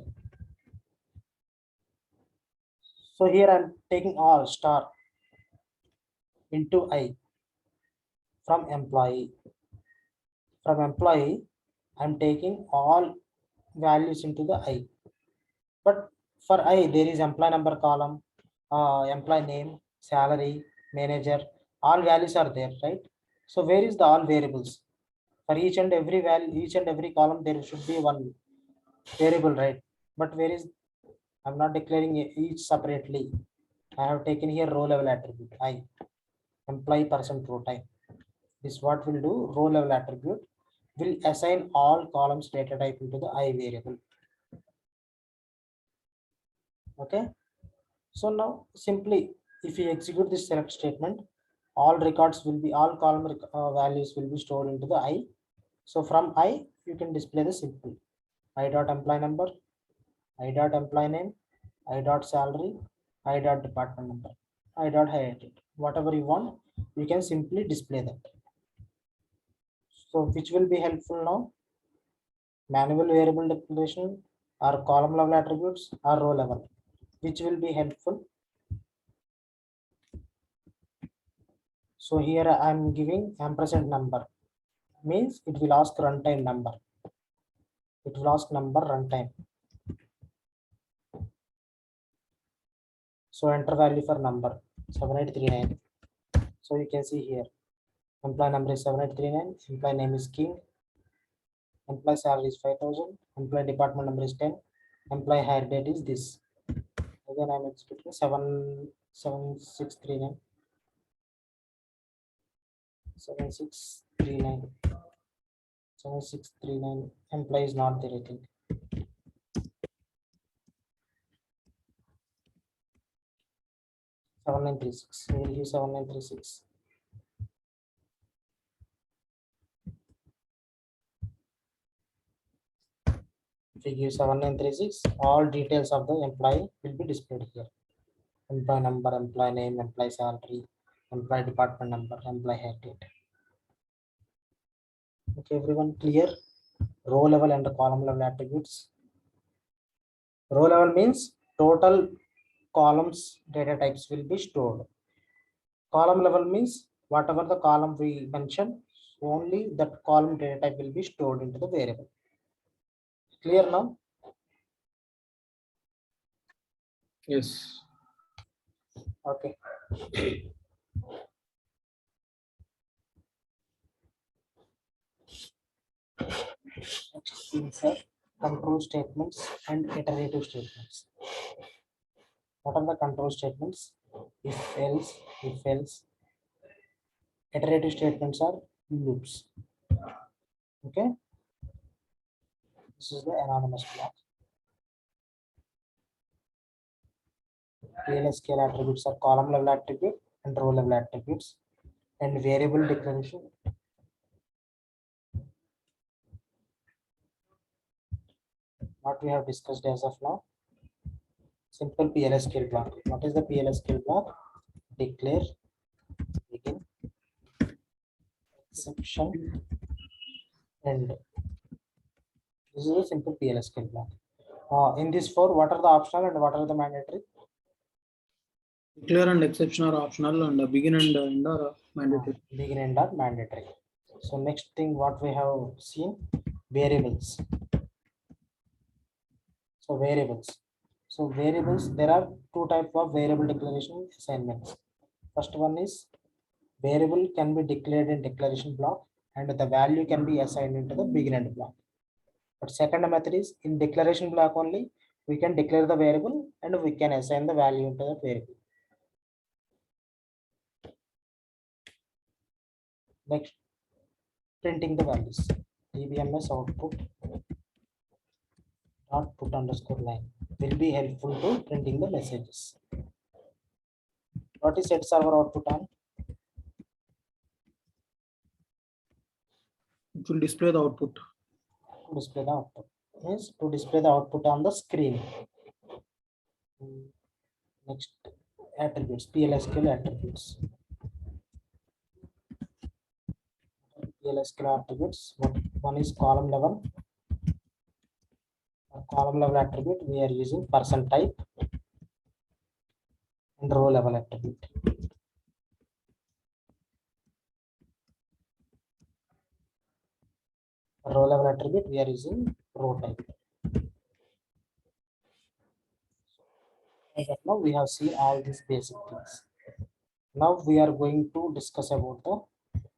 So here I am taking all star into I from employee. From employee I am taking all values into the I. But for I there is employee number column, employee name, salary, manager, all values are there, right? So where is the all variables? For each and every value, each and every column there should be one variable, right? But where is, I'm not declaring each separately. I have taken here row level attribute I, employee percent row type. This what will do, row level attribute will assign all columns data type into the I variable. Okay, so now simply if you execute this select statement, all records will be, all column values will be stored into the I. So from I you can display the simple I dot employee number, I dot employee name, I dot salary, I dot department number, I dot hire date. Whatever you want, you can simply display that. So which will be helpful now? Manual variable declaration or column level attributes or row level, which will be helpful? So here I am giving ampersand number, means it will ask runtime number. It will ask number runtime. So enter value for number 7839. So you can see here employee number is 7839, employee name is King, employee salary is 5,000, employee department number is 10, employee hire date is this. Again I'm expecting 7639. 7639. 7639. Employee is not there, I think. Seven nine three six. We will use 7936. If we give 7936, all details of the employee will be displayed here. Employee number, employee name, employee salary, employee department number, employee head date. Okay, everyone clear? Row level and the column level attributes. Row level means total columns data types will be stored. Column level means whatever the column we mentioned, only that column data type will be stored into the variable. Clear now? Yes. Okay. Next things are control statements and iterative statements. What are the control statements? If else, if else. Iterative statements are loops. Okay. This is the anonymous block. PLSQL attributes are column level attribute and row level attributes, and variable declaration. What we have discussed as of now. Simple PLSQL block. What is the PLSQL block? Declare, begin, exception, end. This is a simple PLSQL block. In this four, what are the optional and what are the mandatory? Declare and exception are optional, and begin and end are mandatory. Begin and are mandatory. So next thing what we have seen, variables. So variables, there are two types of variable declaration assignments. First one is variable can be declared in declaration block and the value can be assigned into the begin end block. But second method is in declaration block only, we can declare the variable and we can assign the value into the variable. Next, printing the values. DBMS output dot put underscore line will be helpful to printing the messages. What is set server output on? It will display the output. To display the output means to display the output on the screen. Next, attributes, PLSQL attributes. PLSQL attributes. One is column level. Column level attribute we are using person type and row level attribute. Row level attribute we are using row type. As of now we have seen all these basic things. Now we are going to discuss about the.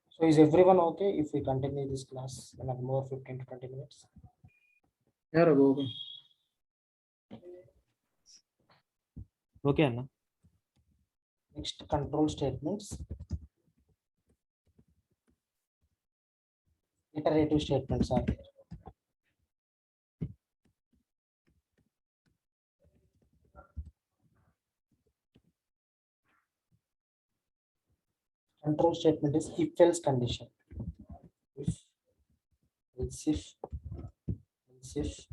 So is everyone okay if we continue this class in more 15 to 20 minutes? Yeah, okay. Okay అన్న. Next, control statements. Iterative statements are there. Control statement is if else condition. If, else if, else if,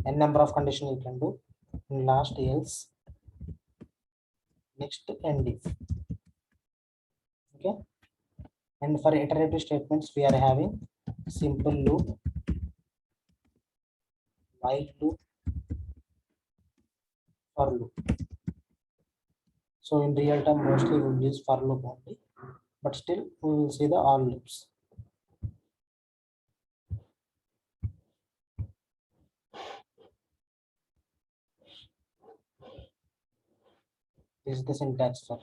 n number of condition you can do, and last else, next end if. Okay, and for iterative statements we are having simple loop, while loop, for loop. So in real time mostly we will use for loop only, but still we will see the all loops. This is the syntax for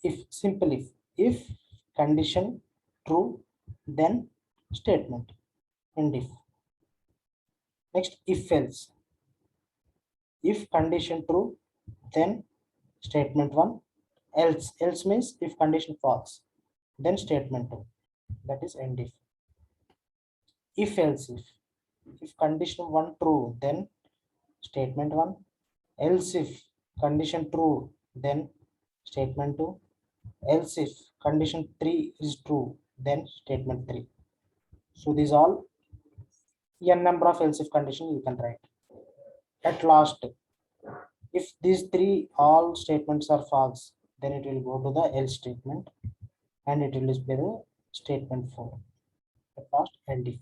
if simple if condition true, then statement, and if. Next, if else, if condition true, then statement 1, else means if condition false, then statement 2, that is end if else if condition 1 true, then statement 1, else if condition true, then statement 2, else if condition 3 is true, then statement 3. So these all n number of else if condition you can write. At last, if these three all statements are false, then it will go to the else statement and it will display the statement 4. At last, end if.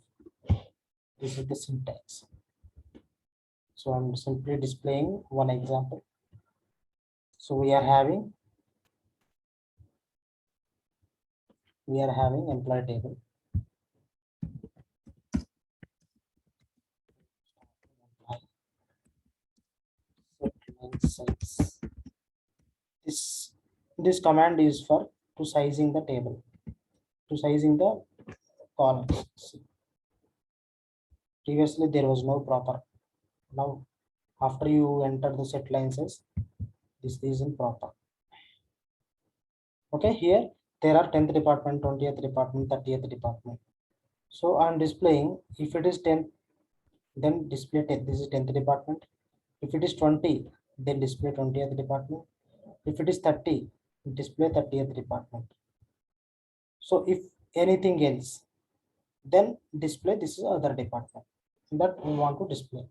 This is the syntax. So I'm simply displaying one example. So we are having employee table. This command is for to sizing the table, to sizing the columns. Previously there was no proper. Now after you enter the set line size, this is in proper. Okay, here there are 10th department, 20th department, 30th department. So I'm displaying, if it is 10th, then display 10th. This is 10th department. If it is 20, then display 20th department. If it is 30, display 30th department. So if anything else, then display this is other department that we want to display.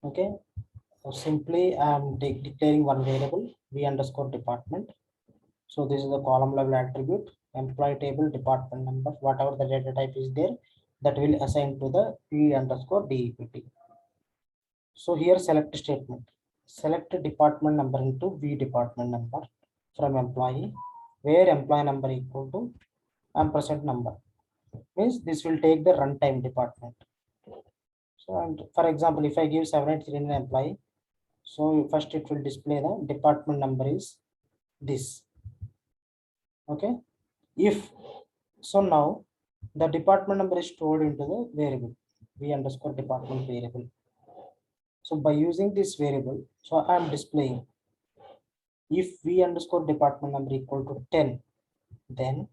Okay, so simply I am declaring one variable v underscore department. So this is the column level attribute, employee table, department number, whatever the data type is there, that will assign to the v underscore dept. So here select statement, select department number into v department number from employee, where employee number equal to ampersand number, means this will take the runtime department. So and for example, if I give 783 employee, so first it will display the department number is this. Okay, if so, now the department number is stored into the variable v underscore department variable. So by using this variable, so I am displaying if v underscore department number equal to 10, then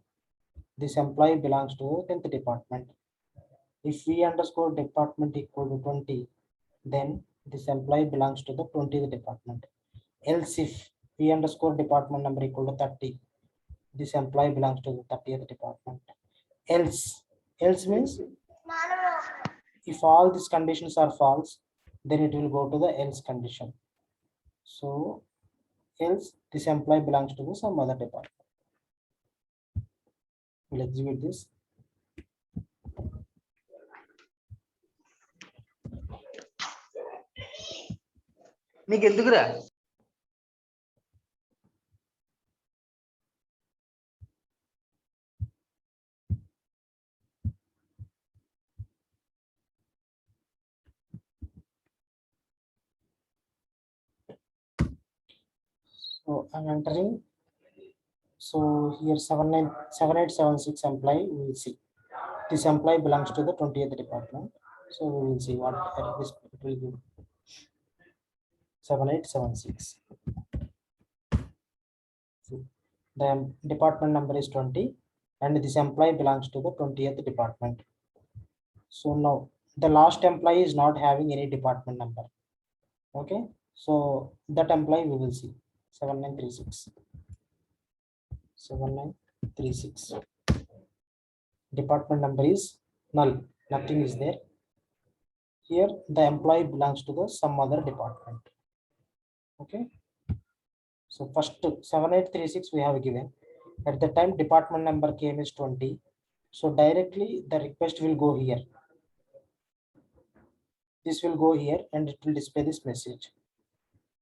this employee belongs to the 10th department. If v underscore department equal to 20, then this employee belongs to the 20th department. Else if v underscore department number equal to 30, this employee belongs to the 30th department. Else means if all these conditions are false, then it will go to the else condition. So else this employee belongs to some other department. We'll execute this. నీకు ఎందుకురా So I'm entering. So here 7876 employee, we will see this employee belongs to the 20th department. So we will see what this it will give. 7876. The department number is 20 and this employee belongs to the 20th department. So now the last employee is not having any department number. Okay, so that employee we will see 7936. 7936. Department number is null, nothing is there. Here the employee belongs to the some other department. Okay. So first 7836 we have given. At the time department number came is 20. So directly the request will go here. This will go here and it will display this message.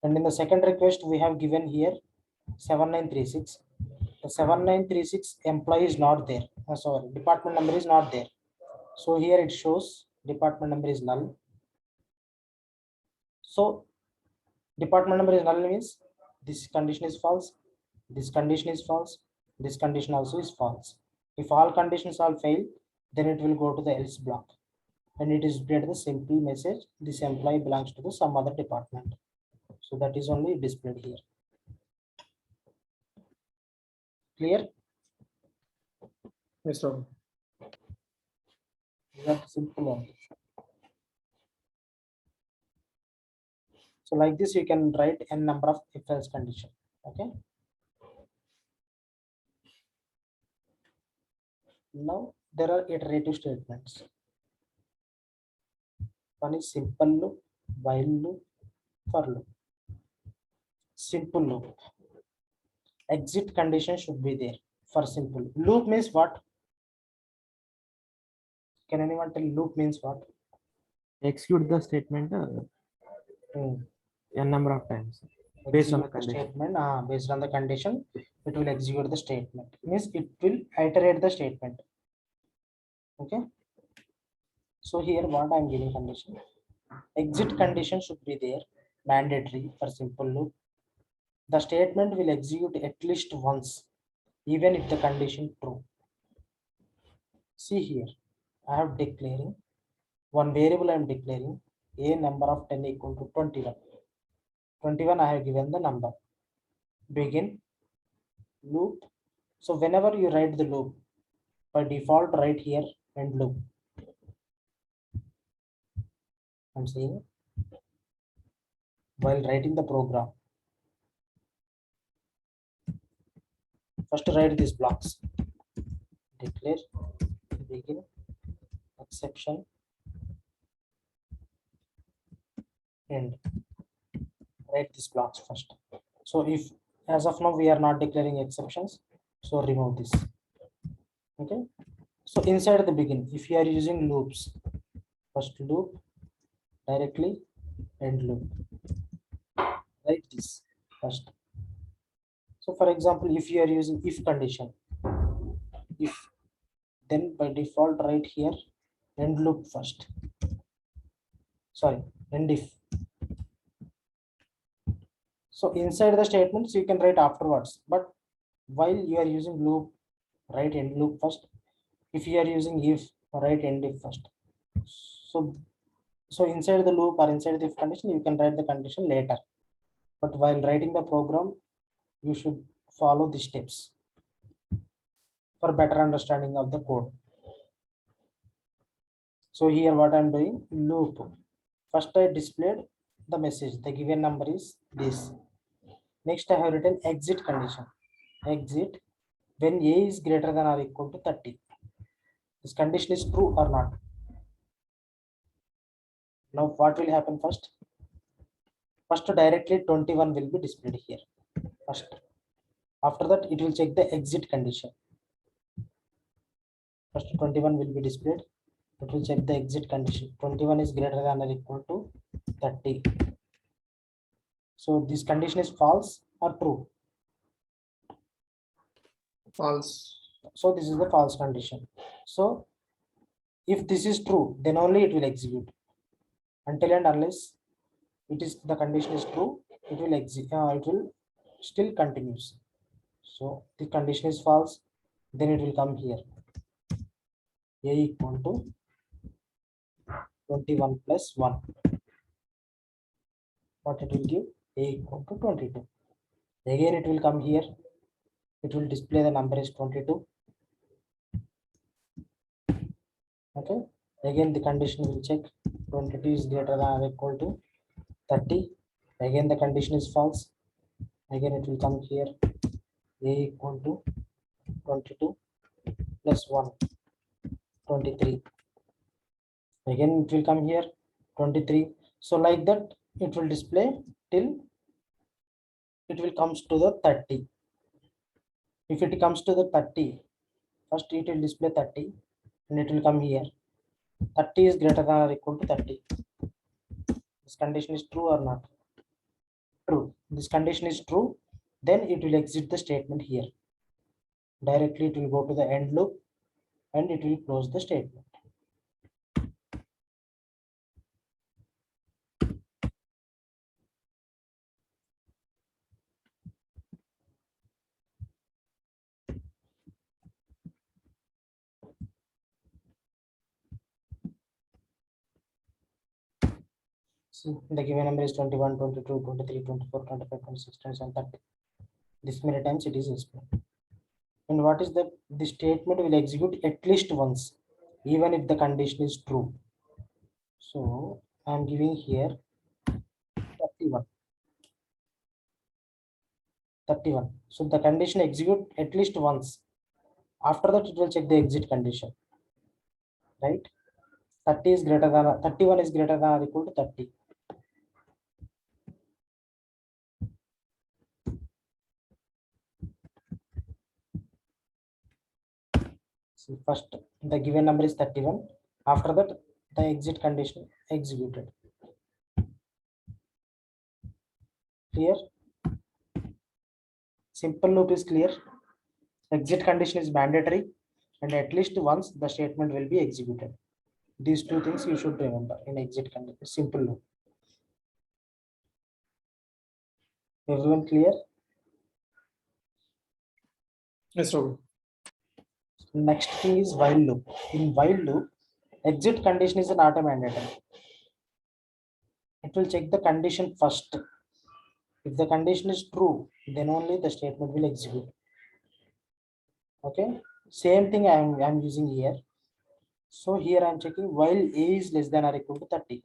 And in the second request we have given here 7936. The 7936 employee is not there. Sorry, department number is not there. So here it shows department number is null. So department number is null means this condition is false, this condition is false, this condition also is false. If all conditions are fail, then it will go to the else block and it is displayed the simple message, this employee belongs to the some other department. So that is only displayed here. Clear? Yes, sir. That simple one. So like this, you can write n number of if else condition. Okay. Now there are iterative statements. One is simple loop, while loop, for loop. Simple loop. Exit condition should be there for simple. Loop means what? Can anyone tell loop means what? Execute the statement n number of times based on the Execute condition. statement. Based on the condition, it will execute the statement. Means it will iterate the statement. Okay. So here what I am giving condition. Exit condition should be there, mandatory for simple loop. The statement will execute at least once, even if the condition true. See here, I have declaring one variable. I am declaring a number of 10 equal to 21. 21 I have given the number. Begin loop. So whenever you write the loop, by default write here end loop. I'm saying while writing the program, first write these blocks. Declare begin exception end. Write these blocks first. So if as of now we are not declaring exceptions, so remove this. Okay. So inside the begin, if you are using loops, first loop directly end loop. Write this first. So for example, if you are using if condition, if, then by default write here end loop first. Sorry, end if. So inside the statements you can write afterwards, but while you are using loop, write end loop first. If you are using if, write end if first. So inside the loop or inside the if condition, you can write the condition later. But while writing the program, you should follow the steps for better understanding of the code. So here what I'm doing, loop. First I displayed the message, the given number is this. Next I have written exit condition. Exit when a is greater than or equal to 30. This condition is true or not. Now what will happen first? First directly 21 will be displayed here. First. After that it will check the exit condition. First 21 will be displayed. It will check the exit condition. 21 is greater than or equal to 30. So this condition is false or true. False. So this is the false condition. So if this is true, then only it will execute. Until and unless it is the condition is true, it will execute. It will still continues. So the condition is false, then it will come here. A equal to 21 plus 1. What it will give? A equal to 22. Again it will come here. It will display the number is 22. Okay. Again the condition will check 22 is greater than or equal to 30. Again the condition is false. Again it will come here. A equal to 22 plus 1, 23. Again it will come here 23. So like that it will display till it will comes to the 30. If it comes to the 30, first it will display 30 and it will come here 30 is greater than or equal to 30. This condition is true or not? True. This condition is true, then it will exit the statement here. Directly it will go to the end loop and it will close the statement. See, the given number is 21, 22, 23, 24, 25, 26, 27, 30. This many times it is explained. And what is the statement will execute at least once, even if the condition is true. So I am giving here 31. 31. So the condition execute at least once. After that, it will check the exit condition. Right? 30 is greater than 31 is greater than or equal to 30. So first the given number is 31. After that, the exit condition executed. Clear? Simple loop is clear. Exit condition is mandatory, and at least once the statement will be executed. These two things you should remember in exit condition. Simple loop. Everyone clear? Yes, Rahul. Next thing is while loop. In while loop, exit condition is not a mandatory. It will check the condition first. If the condition is true, then only the statement will execute. Okay. Same thing I'm using here. So here I'm checking while a is less than or equal to 30.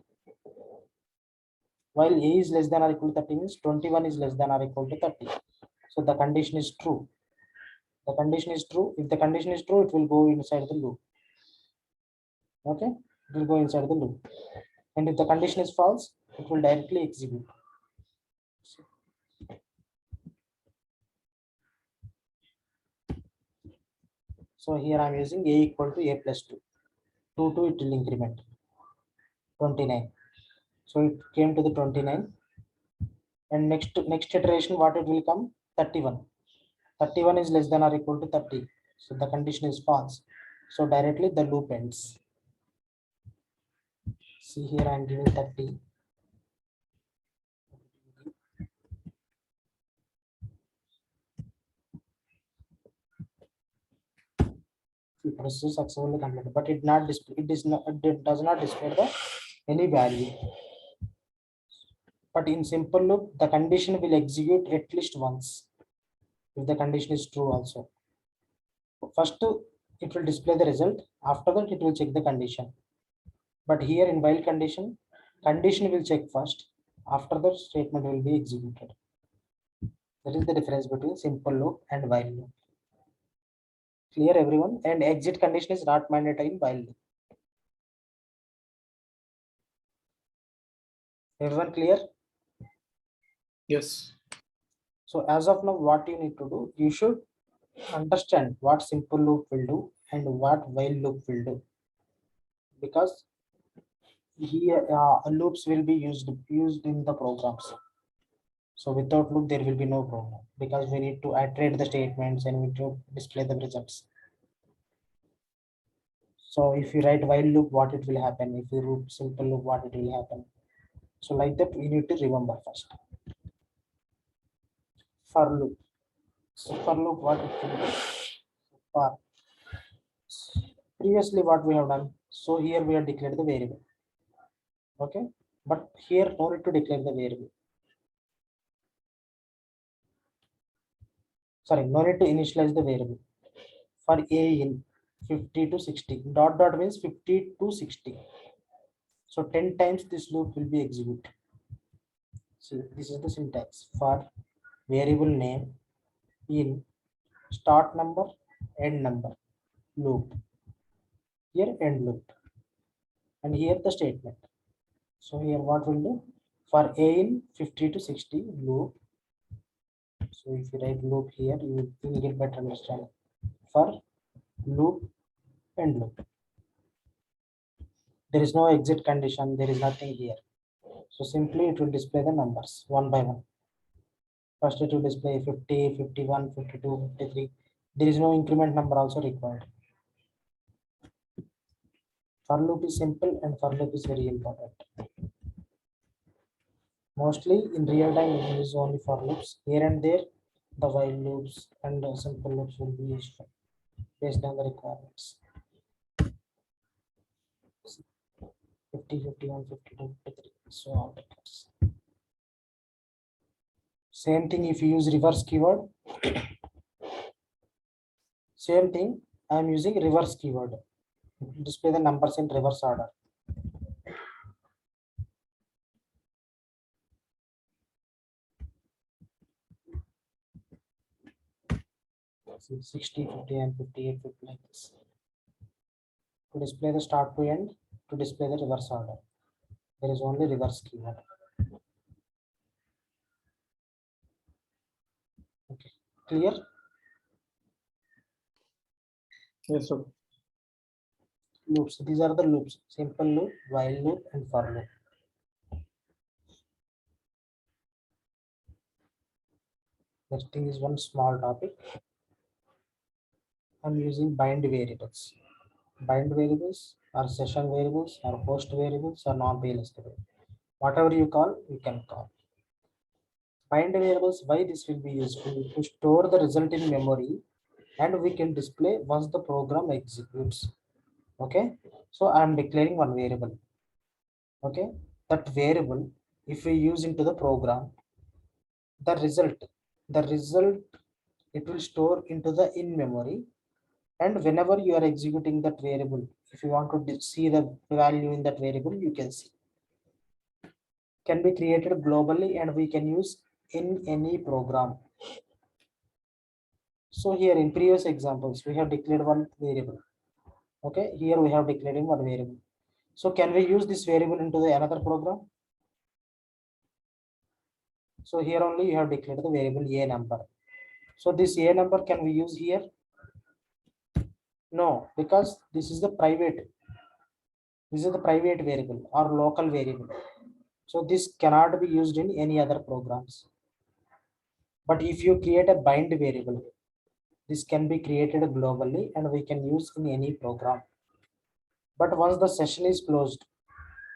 While a is less than or equal to 30 means 21 is less than or equal to 30. So the condition is true. The condition is true. If the condition is true, it will go inside the loop. Okay, it will go inside the loop. And if the condition is false, it will directly execute. So here I'm using a equal to a plus 2. 2 it will increment 29. So it came to the 29. And next iteration, what it will come? 31. 31 is less than or equal to 30. So the condition is false. So directly the loop ends. See here I'm giving 30. Process successfully completed, but it not display. It does not display the any value. But in simple loop, the condition will execute at least once. If the condition is true also. First, it will display the result. After that, it will check the condition. But here in while condition will check first. After that, statement will be executed. That is the difference between simple loop and while loop. Clear, everyone? And exit condition is not mandatory in while loop. Everyone clear? Yes. So as of now, what you need to do, you should understand what simple loop will do and what while loop will do. Because here loops will be used in the programs. So without loop, there will be no program because we need to iterate the statements and we need to display the results. So if you write while loop, what it will happen? If you write simple loop, what it will happen? So like that, we need to remember first. For loop. So for loop, what it will do? For previously, what we have done. So here we have declared the variable. Okay, but here no need to declare the variable. Sorry, no need to initialize the variable. For a in 50 to 60, dot dot means 50 to 60. So 10 times this loop will be executed. See, this is the syntax for variable name in start number, end number, loop. Here end loop. and here the statement. So here what we'll do for a in 50 to 60 loop. So if you write loop here, you will get better understanding. For loop and loop, there is no exit condition, there is nothing here. So simply it will display the numbers one by one. First it will display 50, 51, 52, 53. There is no increment number also required. For loop is simple and for loop is very important. Mostly in real time we use only for loops. Here and there the while loops and simple loops will be useful based on the requirements. 50, 51, 52, 53. So all the case. Same thing if you use reverse keyword. Same thing I am using reverse keyword. Display the numbers in reverse order. So 60, 50 and 58, 50 like this. To display the start to end, to display the reverse order. There is only reverse keyword. Okay, clear? Yes, sir. Loops. These are the loops: simple loop, while loop, and for loop. Next thing is one small topic. I'm using bind variables. Bind variables are session variables, or host variables, or non-PLSQL. Whatever you call, you can call. Bind variables, why this will be useful? To store the result in memory, and we can display once the program executes. Okay, so I am declaring one variable. Okay, that variable, if we use into the program, the result it will store into the in memory, and whenever you are executing that variable, if you want to see the value in that variable, you can see. Can be created globally and we can use in any program. So here in previous examples we have declared one variable. Okay, here we have declared one variable. So can we use this variable into the another program? So here only you have declared the variable a number. So this a number can we use here? No, because this is the private. This is the private variable or local variable. So this cannot be used in any other programs. But if you create a bind variable, this can be created globally and we can use in any program. But once the session is closed,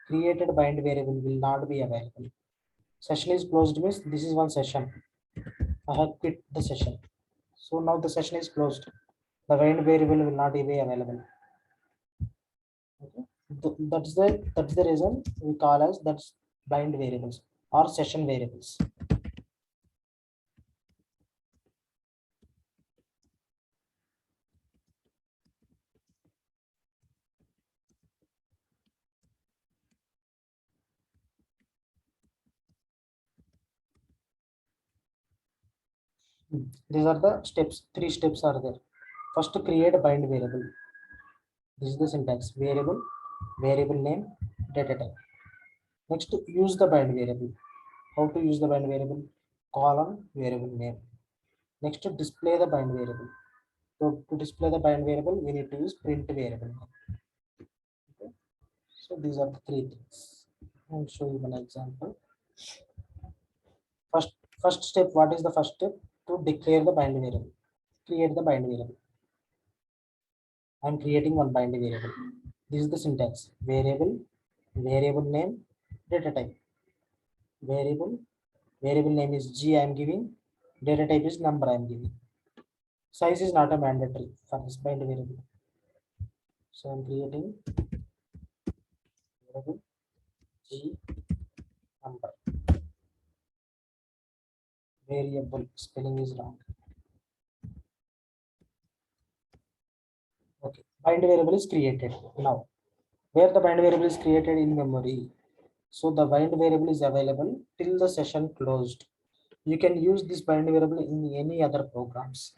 created bind variable will not be available. Session is closed means this is one session. I have quit the session. So now the session is closed. The bind variable will not be available. Okay. That's the reason we call as that's bind variables or session variables. These are the steps. 3 steps are there. First, to create a bind variable. This is the syntax: variable, variable name, data type. Next, to use the bind variable. How to use the bind variable? Column variable name. Next, to display the bind variable. So to display the bind variable, we need to use print variable. Okay. So these are the 3 things. I'll show you one example. First step. What is the first step? To declare the bind variable. Create the bind variable. I'm creating one bind variable. This is the syntax: variable, variable name, data type. Variable name is G I am giving, data type is number I am giving. Size is not a mandatory for this bind variable. So I'm creating variable G number. Variable spelling is wrong. Okay, bind variable is created. Now, where the bind variable is created in memory. So the bind variable is available till the session closed. You can use this bind variable in any other programs.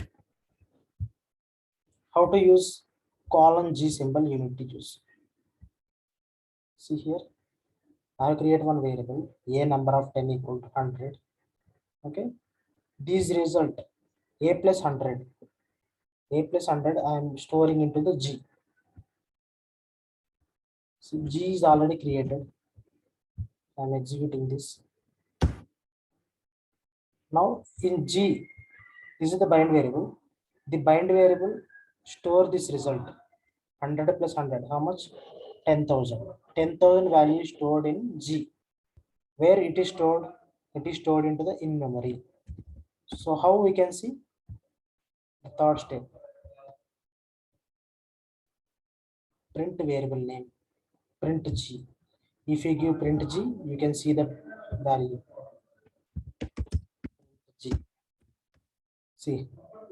How to use colon G symbol you need to use. See here, I have created one variable a number of 10 equal to 100. Okay, this result a plus 100, I am storing into the G. So G is already created. I am executing this. Now in G, this is the bind variable. The bind variable store this result 100 plus 100. How much? 10,000. 10,000 value is stored in G. Where it is stored? It is stored into the in memory. So how we can see the third step? Print variable name, print G. If you give print G, you can see the value G. See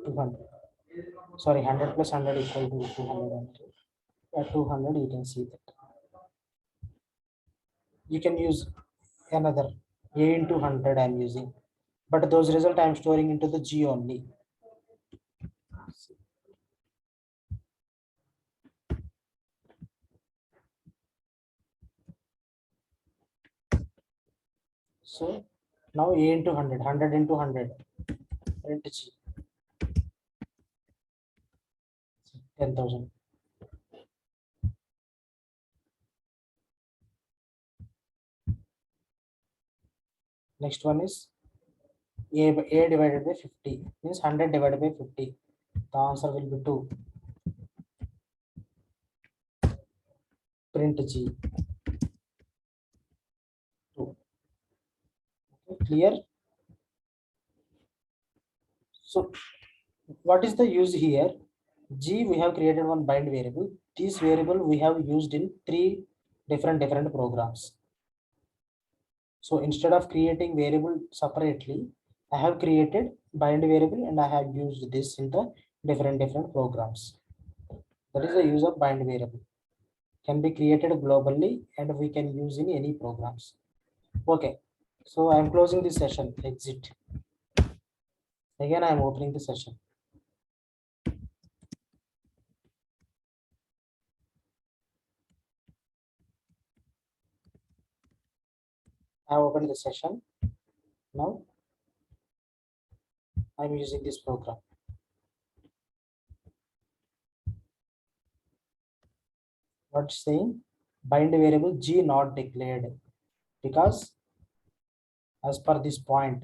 200. Sorry, 100 plus 100 equal to 200. At 200, you can see that. You can use another a into 100 I am using, but those results I am storing into the G only. So now a into 100, 100 into 100, print G, 10,000. Next one is a divided by 50, means 100 divided by 50. The answer will be 2. Print G. 2. Okay, clear? So what is the use here? G, we have created one bind variable. This variable we have used in 3 different programs. So instead of creating variable separately, I have created bind variable and I have used this in the different programs. That is the use of bind variable. Can be created globally and we can use in any programs. Okay, so I am closing this session. Exit. Again, I am opening the session. I have opened the session. Now I am using this program. What's saying? Bind variable G not declared, because as per this point,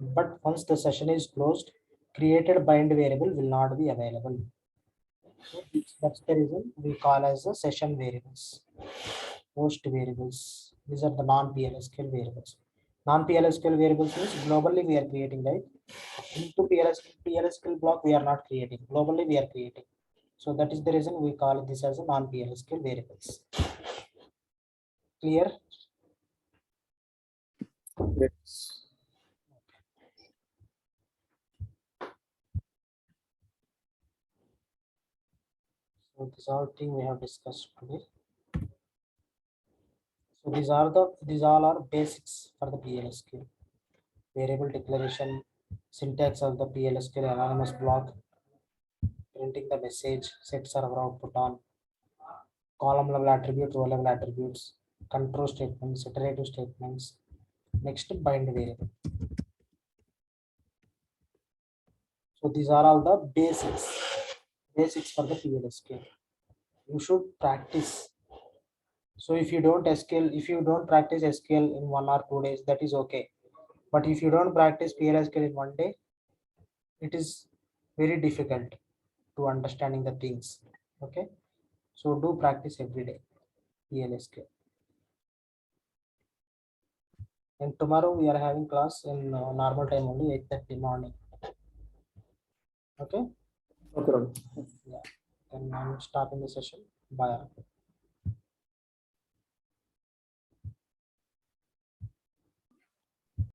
but once the session is closed, created bind variable will not be available. So that's the reason we call as the session variables, host variables. These are the non-PLSQL variables. Non-PLSQL variables means globally we are creating, right? Into PLSQL block we are not creating. Globally we are creating. So that is the reason we call this as a non-PLSQL variables. Clear? Yes. So this all thing we have discussed today. So these all are basics for the PLSQL. Variable declaration, syntax of the PLSQL anonymous block, printing the message, set server output on, column level attribute, row level attributes, control statements, iterative statements. Next, bind variable. So these are all the basics for the PLSQL. You should practice. So if you don't practice SQL in 1 or 2 days, that is okay. But if you don't practice PLSQL in 1 day, it is very difficult to understanding the things. Okay, so do practice every day PLSQL. And tomorrow we are having class in normal time only, 8:30 morning. Okay. Okay. Yeah. Then I'm stopping the session. Bye.